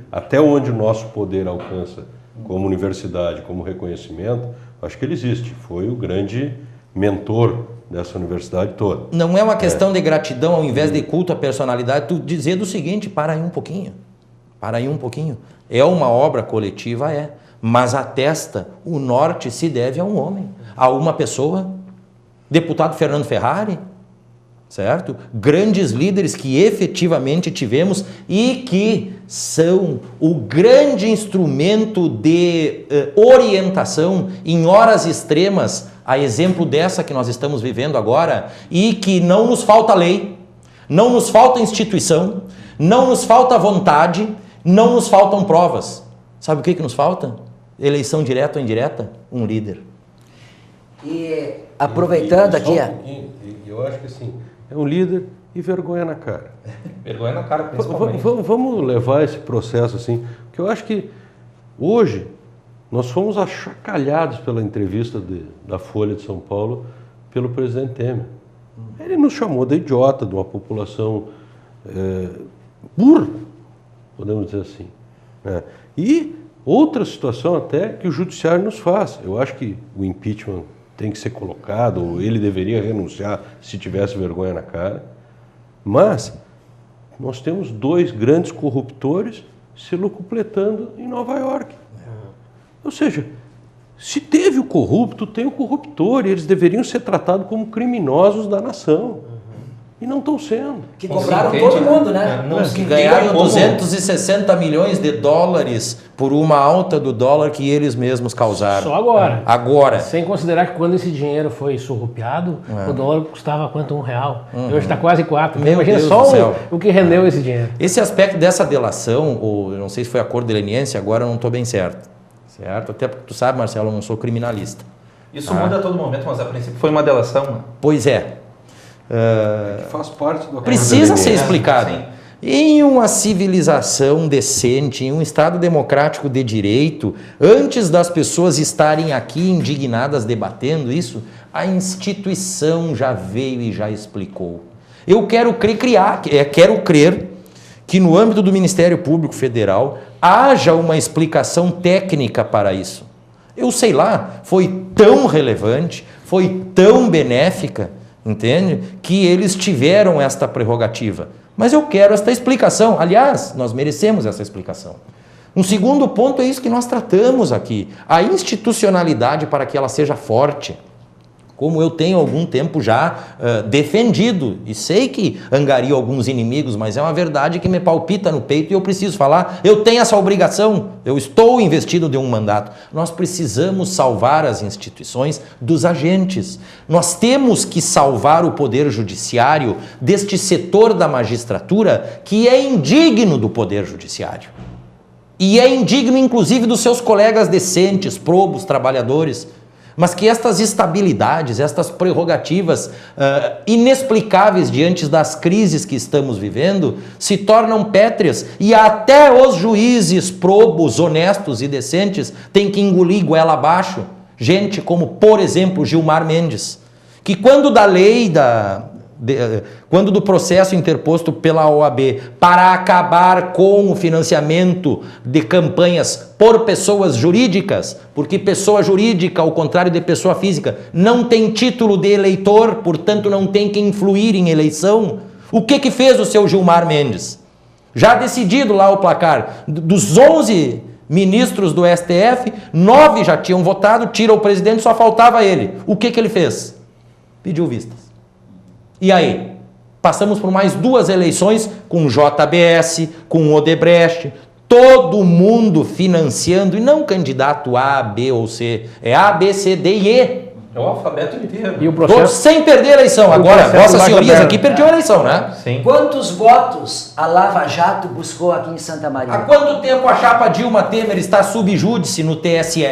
até onde o nosso poder alcança como universidade, como reconhecimento, acho que ele existe. Foi o grande mentor dessa universidade toda. Não é uma questão de gratidão ao invés de culto à personalidade, tu dizer do seguinte, para aí um pouquinho. É uma obra coletiva, mas atesta, o norte se deve a um homem, a uma pessoa, deputado Fernando Ferrari, certo? Grandes líderes que efetivamente tivemos e que são o grande instrumento de orientação em horas extremas, a exemplo dessa que nós estamos vivendo agora, e que não nos falta lei, não nos falta instituição, não nos falta vontade, não nos faltam provas. Sabe o que nos falta? Eleição direta ou indireta? Um líder. E aproveitando aqui... Eu acho que assim, é um líder e vergonha na cara. Vergonha na cara, principalmente. Vamos levar esse processo assim, porque eu acho que hoje nós fomos achacalhados pela entrevista da Folha de São Paulo pelo presidente Temer. Ele nos chamou de idiota, de uma população burra, podemos dizer assim. E outra situação até que o judiciário nos faz. Eu acho que o impeachment tem que ser colocado, ou ele deveria renunciar se tivesse vergonha na cara. Mas nós temos 2 grandes corruptores se locupletando em Nova York. Ou seja, se teve o corrupto, tem o corruptor, e eles deveriam ser tratados como criminosos da nação. E não estão sendo. Que cobraram todo mundo, né? Que ganharam 260 milhões de dólares por uma alta do dólar que eles mesmos causaram. Só agora. Agora. Sem considerar que quando esse dinheiro foi surrupiado, o dólar custava quanto? R$1. Hoje está quase 4. Meu Imagina Deus só do céu. o que rendeu esse dinheiro. Esse aspecto dessa delação, ou eu não sei se foi acordo de leniência, agora eu não estou bem certo. Até porque tu sabe, Marcelo, eu não sou criminalista. Isso muda a todo momento, mas a princípio foi uma delação. Né? Pois é. Que faz parte do acordo Precisa de ser leniência. explicado. Sim. Em uma civilização decente, em um Estado democrático de direito, antes das pessoas estarem aqui indignadas debatendo isso, a instituição já veio e já explicou. Eu quero crer que no âmbito do Ministério Público Federal haja uma explicação técnica para isso. Eu sei lá, foi tão relevante, foi tão benéfica, entende? Que eles tiveram esta prerrogativa. Mas eu quero esta explicação. Aliás, nós merecemos essa explicação. Um segundo ponto é isso que nós tratamos aqui. A institucionalidade para que ela seja forte. Como eu tenho algum tempo já defendido, e sei que angaria alguns inimigos, mas é uma verdade que me palpita no peito e eu preciso falar, eu tenho essa obrigação, eu estou investido de um mandato. Nós precisamos salvar as instituições dos agentes. Nós temos que salvar o poder judiciário deste setor da magistratura que é indigno do poder judiciário. E é indigno, inclusive, dos seus colegas decentes, probos, trabalhadores. Mas que estas estabilidades, estas prerrogativas inexplicáveis diante das crises que estamos vivendo, se tornam pétreas e até os juízes probos, honestos e decentes têm que engolir goela abaixo gente como, por exemplo, Gilmar Mendes, que quando da lei quando do processo interposto pela OAB para acabar com o financiamento de campanhas por pessoas jurídicas, porque pessoa jurídica, ao contrário de pessoa física, não tem título de eleitor, portanto não tem que influir em eleição, o que fez o seu Gilmar Mendes? Já decidido lá o placar, dos 11 ministros do STF, 9 já tinham votado, tira o presidente, só faltava ele. O que ele fez? Pediu vistas. E aí? Passamos por mais 2 eleições com JBS, com Odebrecht, todo mundo financiando, e não candidato A, B ou C, é A, B, C, D e E. É o alfabeto inteiro. E o processo... Todos sem perder a eleição. Agora, vossas senhorias aqui perderam a eleição, né? Sim. Quantos votos a Lava Jato buscou aqui em Santa Maria? Há quanto tempo a chapa Dilma Temer está sub júdice no TSE?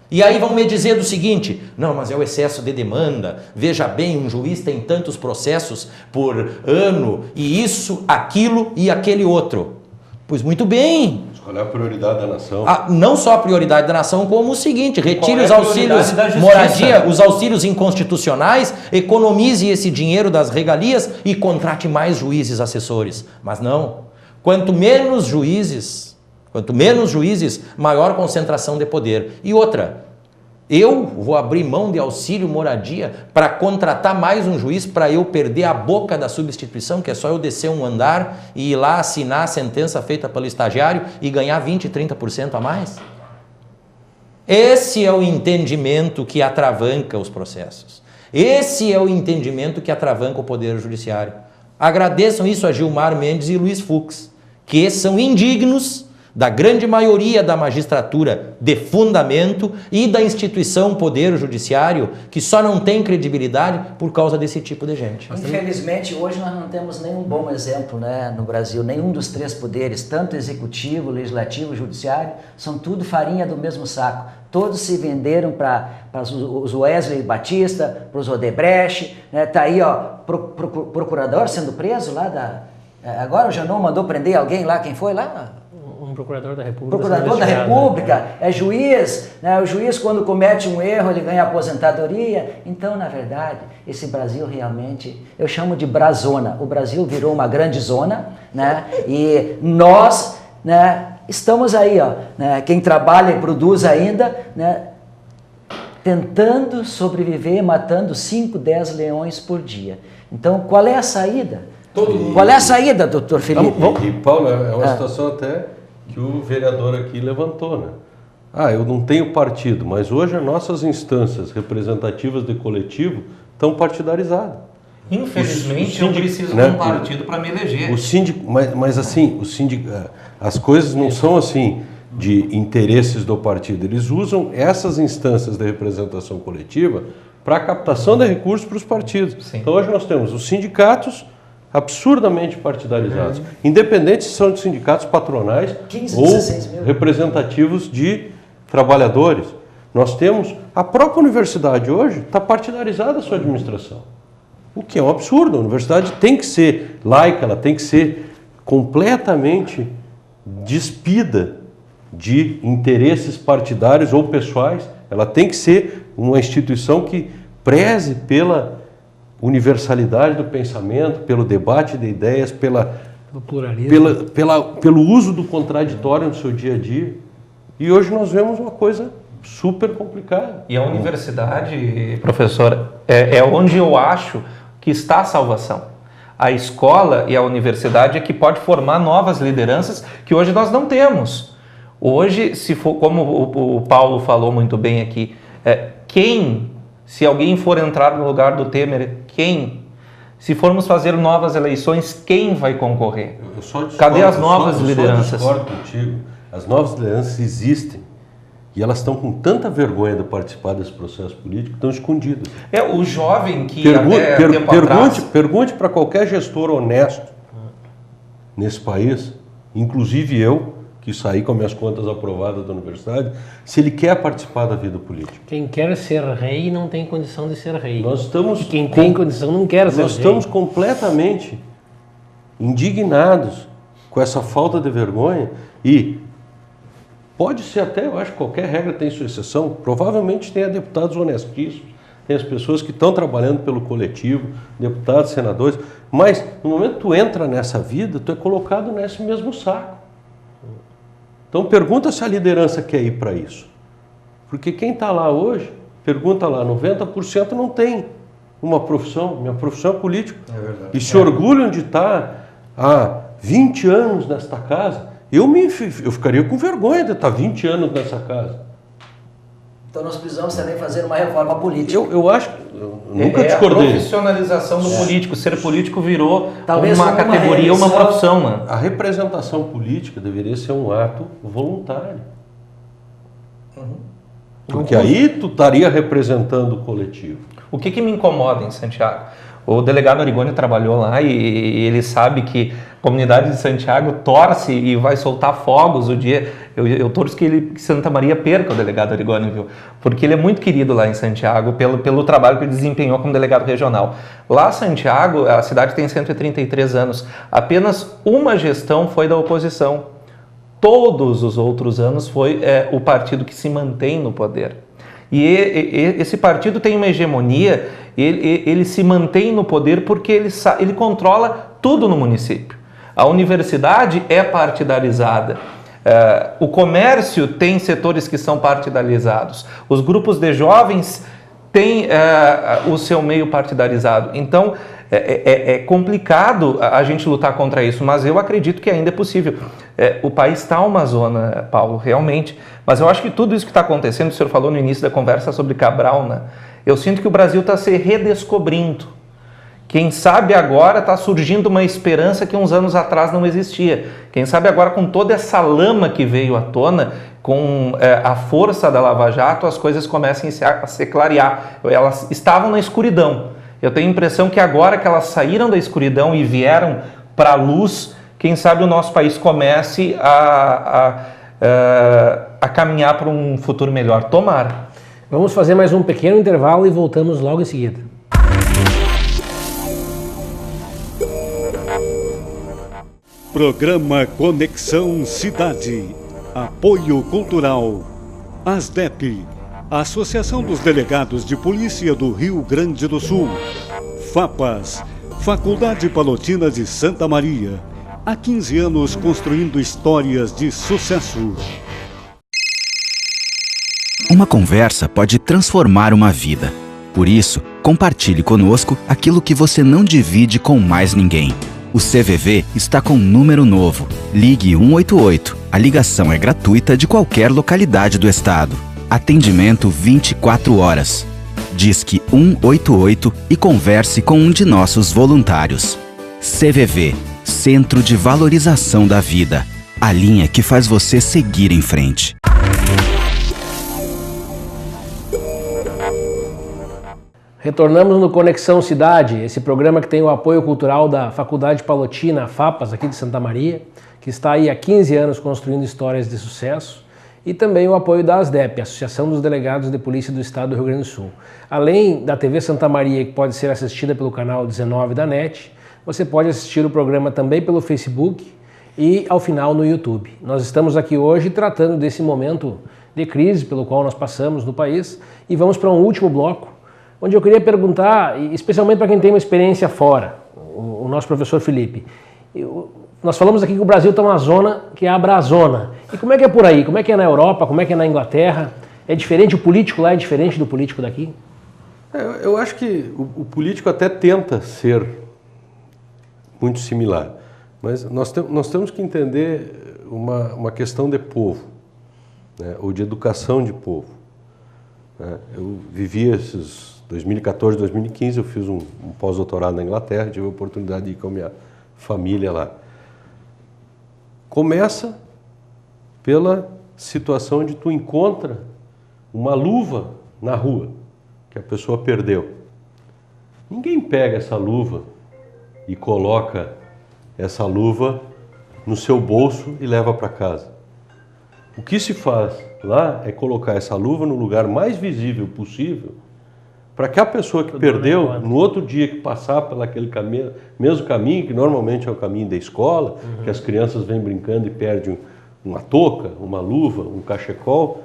E aí vão me dizer do seguinte, não, mas é o excesso de demanda, veja bem, um juiz tem tantos processos por ano, e isso, aquilo e aquele outro. Pois muito bem. Qual é a prioridade da nação? Não só a prioridade da nação, como o seguinte, retire os a auxílios prioridade da moradia, os auxílios inconstitucionais, economize esse dinheiro das regalias e contrate mais juízes assessores. Mas não, quanto menos juízes, maior concentração de poder. E outra, eu vou abrir mão de auxílio moradia para contratar mais um juiz para eu perder a boca da substituição, que é só eu descer um andar e ir lá assinar a sentença feita pelo estagiário e ganhar 20%, 30% a mais? Esse é o entendimento que atravanca os processos. Esse é o entendimento que atravanca o Poder Judiciário. Agradeçam isso a Gilmar Mendes e Luiz Fux, que são indignos da grande maioria da magistratura de fundamento e da instituição Poder Judiciário, que só não tem credibilidade por causa desse tipo de gente. Infelizmente, hoje nós não temos nenhum bom exemplo, né, no Brasil. Nenhum dos 3 poderes, tanto executivo, legislativo, judiciário, são tudo farinha do mesmo saco. Todos se venderam para os Wesley Batista, para os Odebrecht, né? Tá aí, ó, procurador sendo preso lá da... Agora o Janot mandou prender alguém lá, quem foi lá? Um procurador da República. Procurador da República, é juiz, né? O juiz quando comete um erro ele ganha aposentadoria. Então, na verdade, esse Brasil realmente, eu chamo de Brazona. O Brasil virou uma grande zona, né? E nós, né, estamos aí, ó, né? Quem trabalha e produz ainda, né, tentando sobreviver, matando 5, 10 leões por dia. Então, qual é a saída? Qual é a saída, doutor Felipe? E Paulo, é uma situação até que o vereador aqui levantou, né? Eu não tenho partido, mas hoje as nossas instâncias representativas de coletivo estão partidarizadas. Infelizmente, eu preciso de um partido para me eleger. Mas assim, as coisas não são assim de interesses do partido. Eles usam essas instâncias de representação coletiva para a captação de recursos para os partidos. Sim. Então hoje nós temos os sindicatos absurdamente partidarizados, independente se são de sindicatos patronais 15, ou representativos de trabalhadores. Nós temos, a própria universidade hoje está partidarizada a sua administração, o que é um absurdo. A universidade tem que ser laica, ela tem que ser completamente despida de interesses partidários ou pessoais. Ela tem que ser uma instituição que preze pela universalidade do pensamento, pelo debate de ideias, pelo uso do contraditório no seu dia a dia. E hoje nós vemos uma coisa super complicada. E a universidade, professor, é onde eu acho que está a salvação. A escola e a universidade é que pode formar novas lideranças que hoje nós não temos. Hoje, se for, como o Paulo falou muito bem aqui, se alguém for entrar no lugar do Temer, quem? Se formos fazer novas eleições, quem vai concorrer? Cadê as novas lideranças? Eu discordo contigo. As novas lideranças existem. E elas estão com tanta vergonha de participar desse processo político que estão escondidas. O jovem que tempo atrás... Pergunte para qualquer gestor honesto nesse país, inclusive eu, que saí com minhas contas aprovadas da universidade, se ele quer participar da vida política. Quem quer ser rei não tem condição de ser rei. Nós estamos e quem tem condição não quer ser rei. Nós estamos completamente indignados com essa falta de vergonha e pode ser até, eu acho que qualquer regra tem sua exceção, provavelmente tenha deputados honestíssimos, tem as pessoas que estão trabalhando pelo coletivo, deputados, senadores, mas no momento que tu entra nessa vida, tu é colocado nesse mesmo saco. Então pergunta se a liderança quer ir para isso. Porque quem está lá hoje, pergunta lá, 90% não tem uma profissão, minha profissão é político. É verdade. E se orgulham de estar há 20 anos nesta casa. Eu ficaria com vergonha de estar 20 anos nessa casa. Então nós precisamos também fazer uma reforma política. Eu acho que nunca discordei. A profissionalização do político. Ser político virou uma categoria, uma profissão. Mano. A representação política deveria ser um ato voluntário. Porque aí tu estaria representando o coletivo. O que me incomoda em Santiago? O delegado Arigoni trabalhou lá e ele sabe que a comunidade de Santiago torce e vai soltar fogos o dia. Eu torço que Santa Maria perca o delegado Arigoni, viu? Porque ele é muito querido lá em Santiago pelo trabalho que ele desempenhou como delegado regional. Lá Santiago, a cidade tem 133 anos. Apenas uma gestão foi da oposição. Todos os outros anos foi o partido que se mantém no poder. E esse partido tem uma hegemonia, ele se mantém no poder porque ele controla tudo no município. A universidade é partidarizada, o comércio tem setores que são partidarizados, os grupos de jovens têm o seu meio partidarizado. Então, é complicado a gente lutar contra isso, mas eu acredito que ainda é possível. O país está uma zona, Paulo, realmente, mas eu acho que tudo isso que está acontecendo, o senhor falou no início da conversa sobre Cabral, né? Eu sinto que o Brasil está se redescobrindo. Quem sabe agora está surgindo uma esperança que uns anos atrás não existia. Quem sabe agora com toda essa lama que veio à tona, com a força da Lava Jato, as coisas comecem a se clarear. Elas estavam na escuridão. Eu tenho a impressão que agora que elas saíram da escuridão e vieram para a luz, quem sabe o nosso país comece a caminhar para um futuro melhor. Tomara. Vamos fazer mais um pequeno intervalo e voltamos logo em seguida. Programa Conexão Cidade. Apoio Cultural. ASDEP. Associação dos Delegados de Polícia do Rio Grande do Sul. FAPAS. Faculdade Palotina de Santa Maria. Há 15 anos construindo histórias de sucesso. Uma conversa pode transformar uma vida. Por isso, compartilhe conosco aquilo que você não divide com mais ninguém. O CVV está com um número novo. Ligue 188. A ligação é gratuita de qualquer localidade do estado. Atendimento 24 horas. Disque 188 e converse com um de nossos voluntários. CVV, Centro de Valorização da Vida. A linha que faz você seguir em frente. Retornamos no Conexão Cidade, esse programa que tem o apoio cultural da Faculdade Palotina, a FAPAS, aqui de Santa Maria, que está aí há 15 anos construindo histórias de sucesso, e também o apoio da ASDEP, Associação dos Delegados de Polícia do Estado do Rio Grande do Sul. Além da TV Santa Maria, que pode ser assistida pelo canal 19 da NET, você pode assistir o programa também pelo Facebook e ao final no YouTube. Nós estamos aqui hoje tratando desse momento de crise pelo qual nós passamos no país e vamos para um último bloco, onde eu queria perguntar, especialmente para quem tem uma experiência fora, o nosso professor Felipe. Nós falamos aqui que o Brasil está numa zona que é a Abrazona. E como é que é por aí? Como é que é na Europa? Como é que é na Inglaterra? É diferente? O político lá é diferente do político daqui? Eu acho que o político até tenta ser muito similar, mas nós temos que entender uma questão de povo, né, ou de educação de povo. Né. Eu vivi esses 2014, 2015, eu fiz um pós-doutorado na Inglaterra, tive a oportunidade de ir com a minha família lá. Começa pela situação onde tu encontra uma luva na rua que a pessoa perdeu. Ninguém pega essa luva e coloca essa luva no seu bolso e leva para casa. O que se faz lá é colocar essa luva no lugar mais visível possível para que a pessoa que perdeu, no outro dia que passar por aquele caminho, mesmo caminho, que normalmente é o caminho da escola, que as crianças vêm brincando e perdem uma touca, uma luva, um cachecol,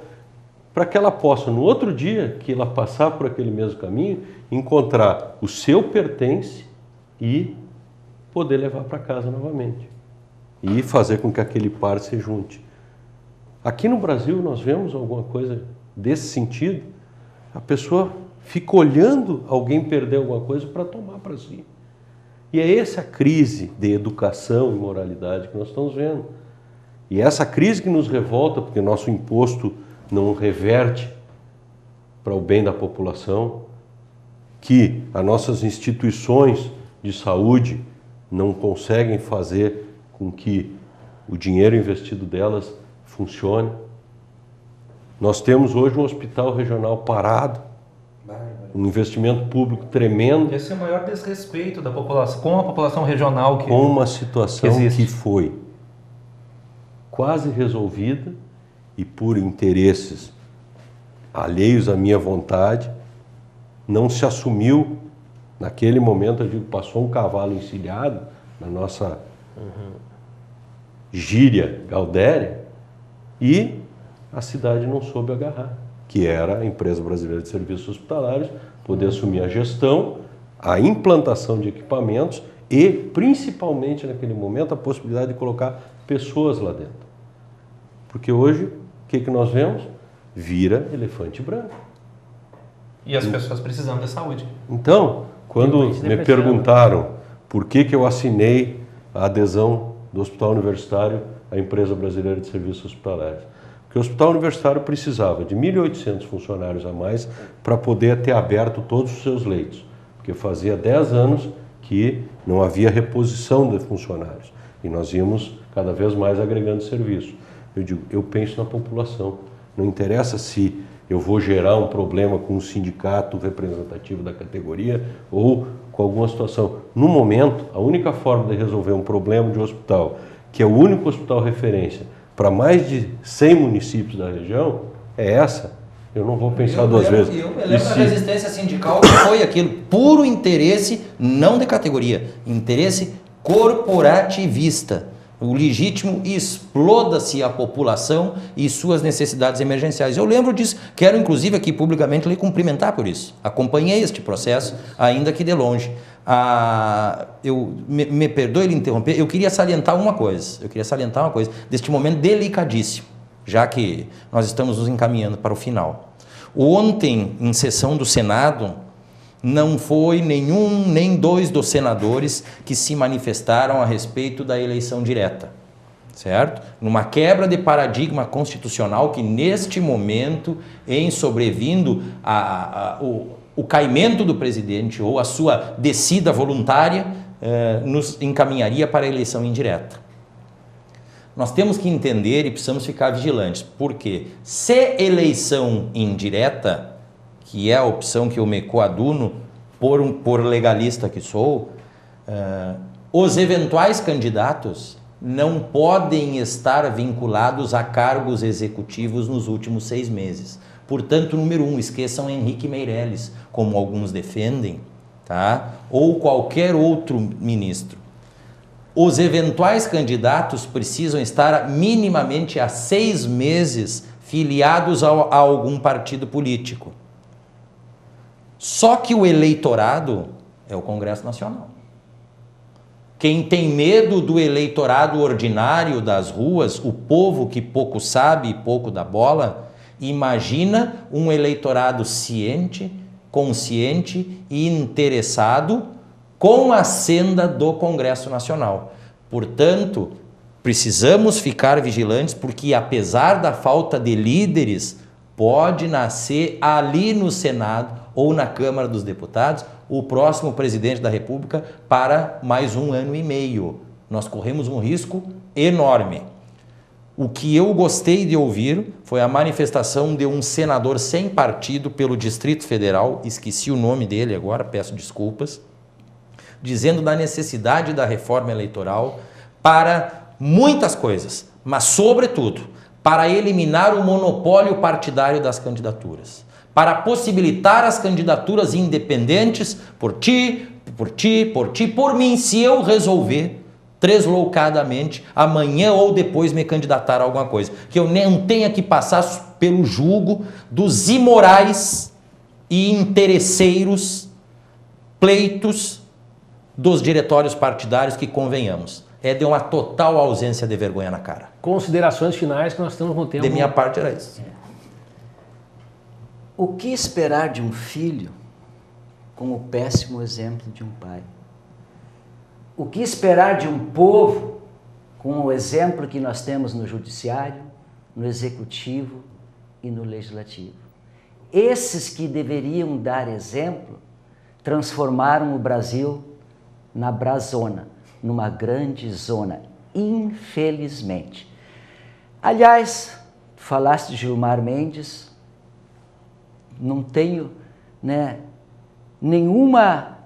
para que ela possa, no outro dia que ela passar por aquele mesmo caminho, encontrar o seu pertence e poder levar para casa novamente. E fazer com que aquele par se junte. Aqui no Brasil nós vemos alguma coisa desse sentido. A pessoa fica olhando alguém perder alguma coisa para tomar para si. E é essa a crise de educação e moralidade que nós estamos vendo. E essa crise que nos revolta, porque nosso imposto não reverte para o bem da população, que as nossas instituições de saúde não conseguem fazer com que o dinheiro investido delas funcione. Nós temos hoje um hospital regional parado, um investimento público tremendo. Esse é o maior desrespeito da população, com a população regional que com uma situação existe. Que foi quase resolvida e por interesses alheios à minha vontade, não se assumiu naquele momento, eu digo, passou um cavalo encilhado na nossa gíria gaudéria e a cidade não soube agarrar, que era a Empresa Brasileira de Serviços Hospitalários, poder assumir a gestão, a implantação de equipamentos e, principalmente naquele momento, a possibilidade de colocar pessoas lá dentro. Porque hoje, o que nós vemos? Vira elefante branco. E as pessoas precisando de saúde. Então, quando me perguntaram por que eu assinei a adesão do Hospital Universitário à Empresa Brasileira de Serviços Hospitalares, porque o Hospital Universitário precisava de 1.800 funcionários a mais para poder ter aberto todos os seus leitos, porque fazia 10 anos que não havia reposição de funcionários e nós íamos cada vez mais agregando serviço. Eu digo, eu penso na população, não interessa se eu vou gerar um problema com um sindicato representativo da categoria ou com alguma situação. No momento, a única forma de resolver um problema de hospital, que é o único hospital referência para mais de 100 municípios da região, é essa. Eu não vou pensar duas vezes. Eu me lembro da resistência sindical que foi aquilo, puro interesse, não de categoria, interesse corporativista. O legítimo exploda-se a população e suas necessidades emergenciais. Eu lembro disso, quero inclusive aqui publicamente lhe cumprimentar por isso. Acompanhei este processo, ainda que de longe. Me perdoe lhe interromper, eu queria salientar uma coisa deste momento delicadíssimo, já que nós estamos nos encaminhando para o final. Ontem, em sessão do Senado, não foi nenhum nem dois dos senadores que se manifestaram a respeito da eleição direta, certo? Numa quebra de paradigma constitucional que neste momento, em sobrevindo o caimento do presidente ou a sua descida voluntária, nos encaminharia para a eleição indireta. Nós temos que entender e precisamos ficar vigilantes, porque se eleição indireta, que é a opção que eu me coaduno por legalista que sou, os eventuais candidatos não podem estar vinculados a cargos executivos nos últimos 6 meses. Portanto, número 1, esqueçam Henrique Meirelles, como alguns defendem, tá? Ou qualquer outro ministro, os eventuais candidatos precisam estar minimamente há 6 meses filiados a algum partido político. Só que o eleitorado é o Congresso Nacional. Quem tem medo do eleitorado ordinário das ruas, o povo que pouco sabe e pouco dá bola, imagina um eleitorado ciente, consciente e interessado com a senda do Congresso Nacional. Portanto, precisamos ficar vigilantes porque, apesar da falta de líderes, pode nascer ali no Senado ou na Câmara dos Deputados o próximo presidente da República para mais 1 ano e meio. Nós corremos um risco enorme. O que eu gostei de ouvir foi a manifestação de um senador sem partido pelo Distrito Federal, esqueci o nome dele agora, peço desculpas, dizendo da necessidade da reforma eleitoral para muitas coisas, mas sobretudo para eliminar o monopólio partidário das candidaturas, para possibilitar as candidaturas independentes por ti, por mim, se eu resolver tresloucadamente amanhã ou depois me candidatar a alguma coisa, que eu não tenha que passar pelo julgo dos imorais e interesseiros pleitos dos diretórios partidários que, convenhamos, é de uma total ausência de vergonha na cara. Considerações finais que nós estamos no tempo. De minha parte era isso. O que esperar de um filho com o péssimo exemplo de um pai? O que esperar de um povo com o exemplo que nós temos no judiciário, no executivo e no legislativo? Esses que deveriam dar exemplo transformaram o Brasil na Brazona, numa grande zona, infelizmente. Aliás, falaste de Gilmar Mendes, não tenho nenhuma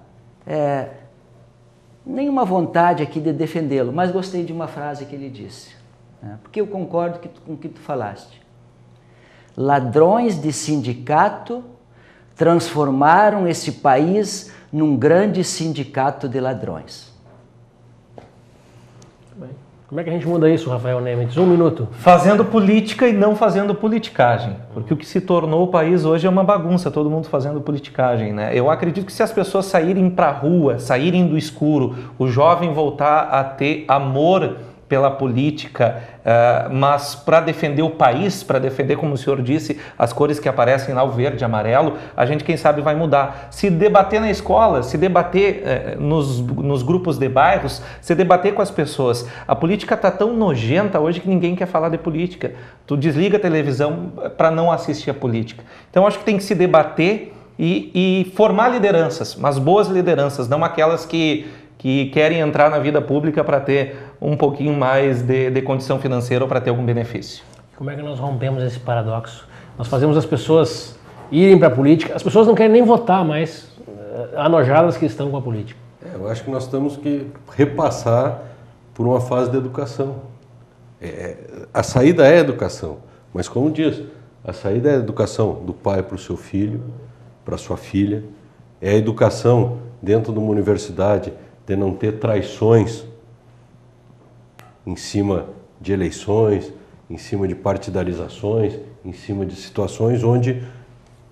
vontade aqui de defendê-lo, mas gostei de uma frase que ele disse, porque eu concordo com o que tu falaste. Ladrões de sindicato transformaram esse país num grande sindicato de ladrões. Como é que a gente muda isso, Rafael Nemitz? 1 minuto. Fazendo política e não fazendo politicagem. Porque o que se tornou o país hoje é uma bagunça, todo mundo fazendo politicagem, né? Eu acredito que se as pessoas saírem para a rua, saírem do escuro, o jovem voltar a ter amor pela política, mas para defender o país, para defender, como o senhor disse, as cores que aparecem lá, o verde e amarelo, a gente, quem sabe, vai mudar. Se debater na escola, se debater nos grupos de bairros, se debater com as pessoas. A política está tão nojenta hoje que ninguém quer falar de política. Tu desliga a televisão para não assistir a política. Então, acho que tem que se debater e formar lideranças, mas boas lideranças, não aquelas que querem entrar na vida pública para ter um pouquinho mais de condição financeira ou para ter algum benefício. Como é que nós rompemos esse paradoxo? Nós fazemos as pessoas irem para a política, as pessoas não querem nem votar mais, anojadas que estão com a política. Eu acho que nós temos que repassar por uma fase de educação. A saída é a educação, mas como diz, a saída é a educação do pai para o seu filho, para a sua filha, é a educação dentro de uma universidade de não ter traições em cima de eleições, em cima de partidarizações, em cima de situações onde,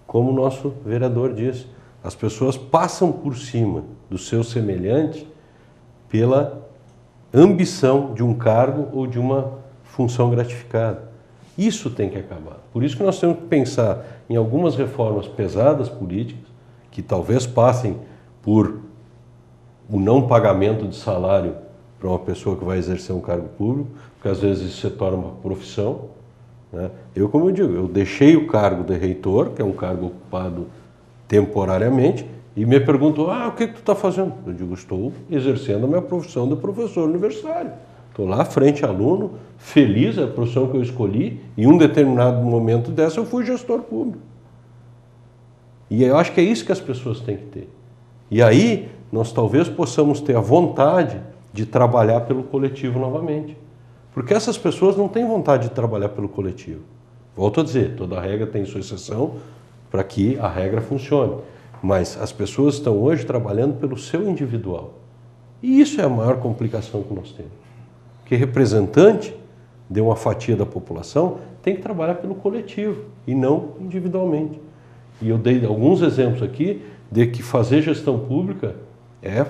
como o nosso vereador diz, as pessoas passam por cima do seu semelhante pela ambição de um cargo ou de uma função gratificada. Isso tem que acabar. Por isso que nós temos que pensar em algumas reformas pesadas políticas, que talvez passem por o não pagamento de salário para uma pessoa que vai exercer um cargo público, porque às vezes isso se torna uma profissão, né? Como eu digo, eu deixei o cargo de reitor, que é um cargo ocupado temporariamente, e me perguntam, o que tu está fazendo? Eu digo, estou exercendo a minha profissão de professor universitário. Estou lá, frente a aluno, feliz, é a profissão que eu escolhi, e em um determinado momento dessa eu fui gestor público. E eu acho que é isso que as pessoas têm que ter. E aí, nós talvez possamos ter a vontade de trabalhar pelo coletivo novamente. Porque essas pessoas não têm vontade de trabalhar pelo coletivo. Volto a dizer, toda regra tem sua exceção para que a regra funcione. Mas as pessoas estão hoje trabalhando pelo seu individual. E isso é a maior complicação que nós temos. Porque representante de uma fatia da população tem que trabalhar pelo coletivo e não individualmente. E eu dei alguns exemplos aqui de que fazer gestão pública é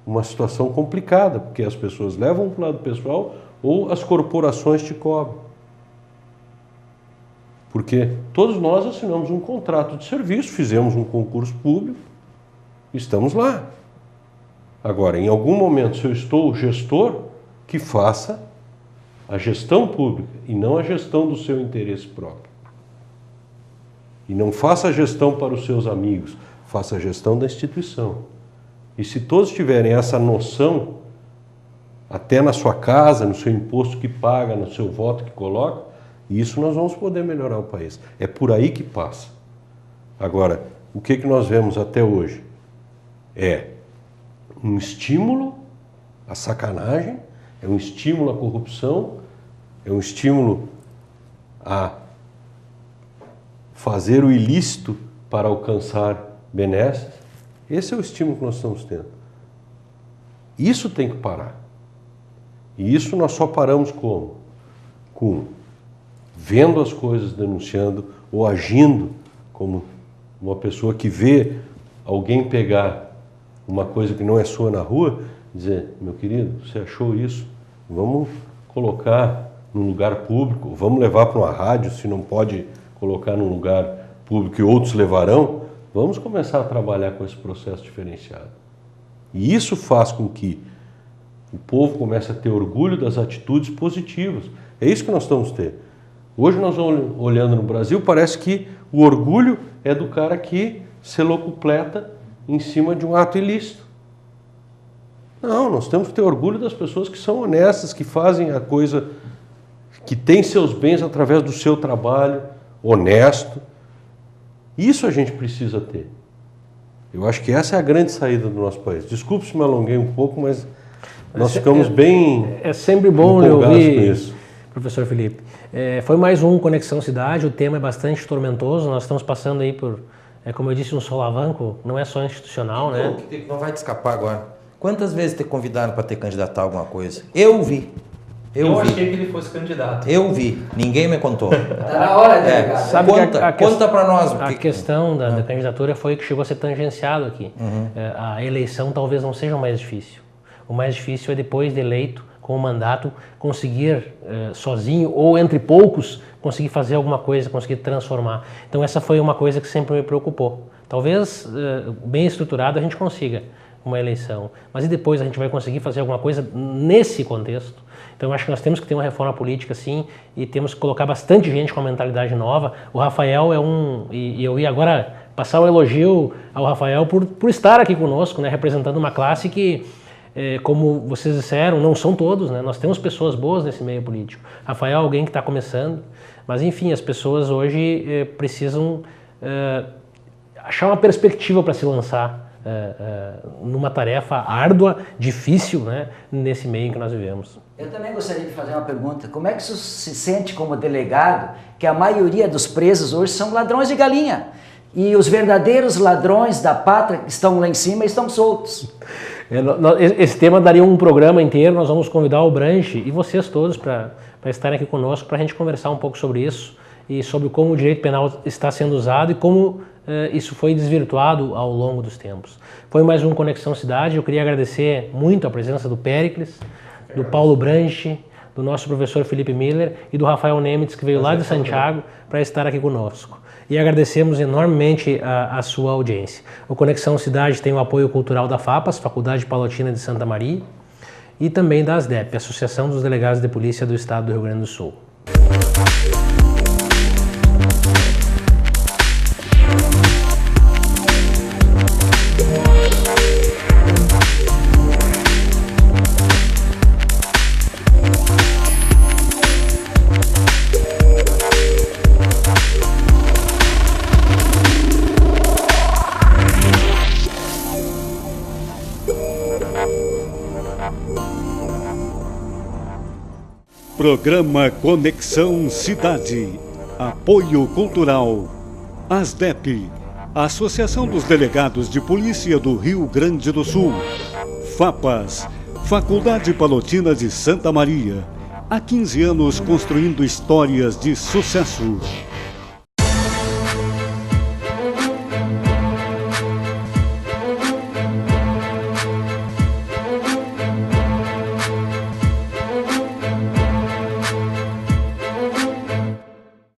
uma situação complicada, porque as pessoas levam para o lado pessoal ou as corporações te cobram. Porque todos nós assinamos um contrato de serviço, fizemos um concurso público, estamos lá. Agora, em algum momento, se eu estou o gestor, que faça a gestão pública e não a gestão do seu interesse próprio. E não faça a gestão para os seus amigos, faça a gestão da instituição. E se todos tiverem essa noção, até na sua casa, no seu imposto que paga, no seu voto que coloca, isso nós vamos poder melhorar o país. É por aí que passa. Agora, o que nós vemos até hoje? É um estímulo à sacanagem, é um estímulo à corrupção, é um estímulo a fazer o ilícito para alcançar benesses. Esse é o estímulo que nós estamos tendo. Isso tem que parar. E isso nós só paramos como? Com vendo as coisas, denunciando ou agindo como uma pessoa que vê alguém pegar uma coisa que não é sua na rua, dizer, meu querido, você achou isso? Vamos colocar num lugar público, vamos levar para uma rádio, se não pode colocar num lugar público e outros levarão, vamos começar a trabalhar com esse processo diferenciado. E isso faz com que o povo comece a ter orgulho das atitudes positivas. É isso que nós estamos tendo. Hoje nós vamos olhando no Brasil, parece que o orgulho é do cara que se locupleta em cima de um ato ilícito. Não, nós temos que ter orgulho das pessoas que são honestas, que fazem a coisa, que têm seus bens através do seu trabalho, honesto. Isso a gente precisa ter. Eu acho que essa é a grande saída do nosso país. Desculpe se me alonguei um pouco, mas nós ficamos bem... É sempre bom eu ouvir, professor Felipe. Foi mais um Conexão Cidade, o tema é bastante tormentoso, nós estamos passando aí por, como eu disse, um solavanco, não é só institucional, né? Não vai te escapar agora. Quantas vezes te convidaram para te candidatar a alguma coisa? Eu vi. Eu achei que ele fosse candidato. Eu vi, ninguém me contou. Tá na hora, delegado. Sabe conta para nós. A questão da candidatura foi que chegou a ser tangenciado aqui. A eleição talvez não seja o mais difícil. O mais difícil é depois de eleito, com o mandato, conseguir sozinho ou entre poucos, conseguir fazer alguma coisa, conseguir transformar. Então essa foi uma coisa que sempre me preocupou. Talvez bem estruturado a gente consiga uma eleição, mas e depois a gente vai conseguir fazer alguma coisa nesse contexto? Então eu acho que nós temos que ter uma reforma política sim e temos que colocar bastante gente com uma mentalidade nova. O Rafael e eu ia agora passar o elogio ao Rafael por estar aqui conosco, né, representando uma classe que, como vocês disseram, não são todos, né? Nós temos pessoas boas nesse meio político. Rafael é alguém que está começando, mas enfim, as pessoas hoje precisam achar uma perspectiva para se lançar numa tarefa árdua, difícil, né, nesse meio em que nós vivemos. Eu também gostaria de fazer uma pergunta. Como é que você se sente como delegado que a maioria dos presos hoje são ladrões de galinha? E os verdadeiros ladrões da pátria que estão lá em cima estão soltos? Esse tema daria um programa inteiro, nós vamos convidar o Branche e vocês todos para estarem aqui conosco para a gente conversar um pouco sobre isso e sobre como o direito penal está sendo usado e como isso foi desvirtuado ao longo dos tempos. Foi mais um Conexão Cidade, eu queria agradecer muito a presença do Péricles, do Paulo Branche, do nosso professor Felipe Miller e do Rafael Nemitz, que veio lá de Santiago para estar aqui conosco. E agradecemos enormemente a sua audiência. O Conexão Cidade tem o apoio cultural da FAPAS, Faculdade Palotina de Santa Maria, e também da ASDEP, Associação dos Delegados de Polícia do Estado do Rio Grande do Sul. Programa Conexão Cidade. Apoio Cultural. ASDEP. Associação dos Delegados de Polícia do Rio Grande do Sul. FAPAS, Faculdade Palotina de Santa Maria. Há 15 anos construindo histórias de sucesso.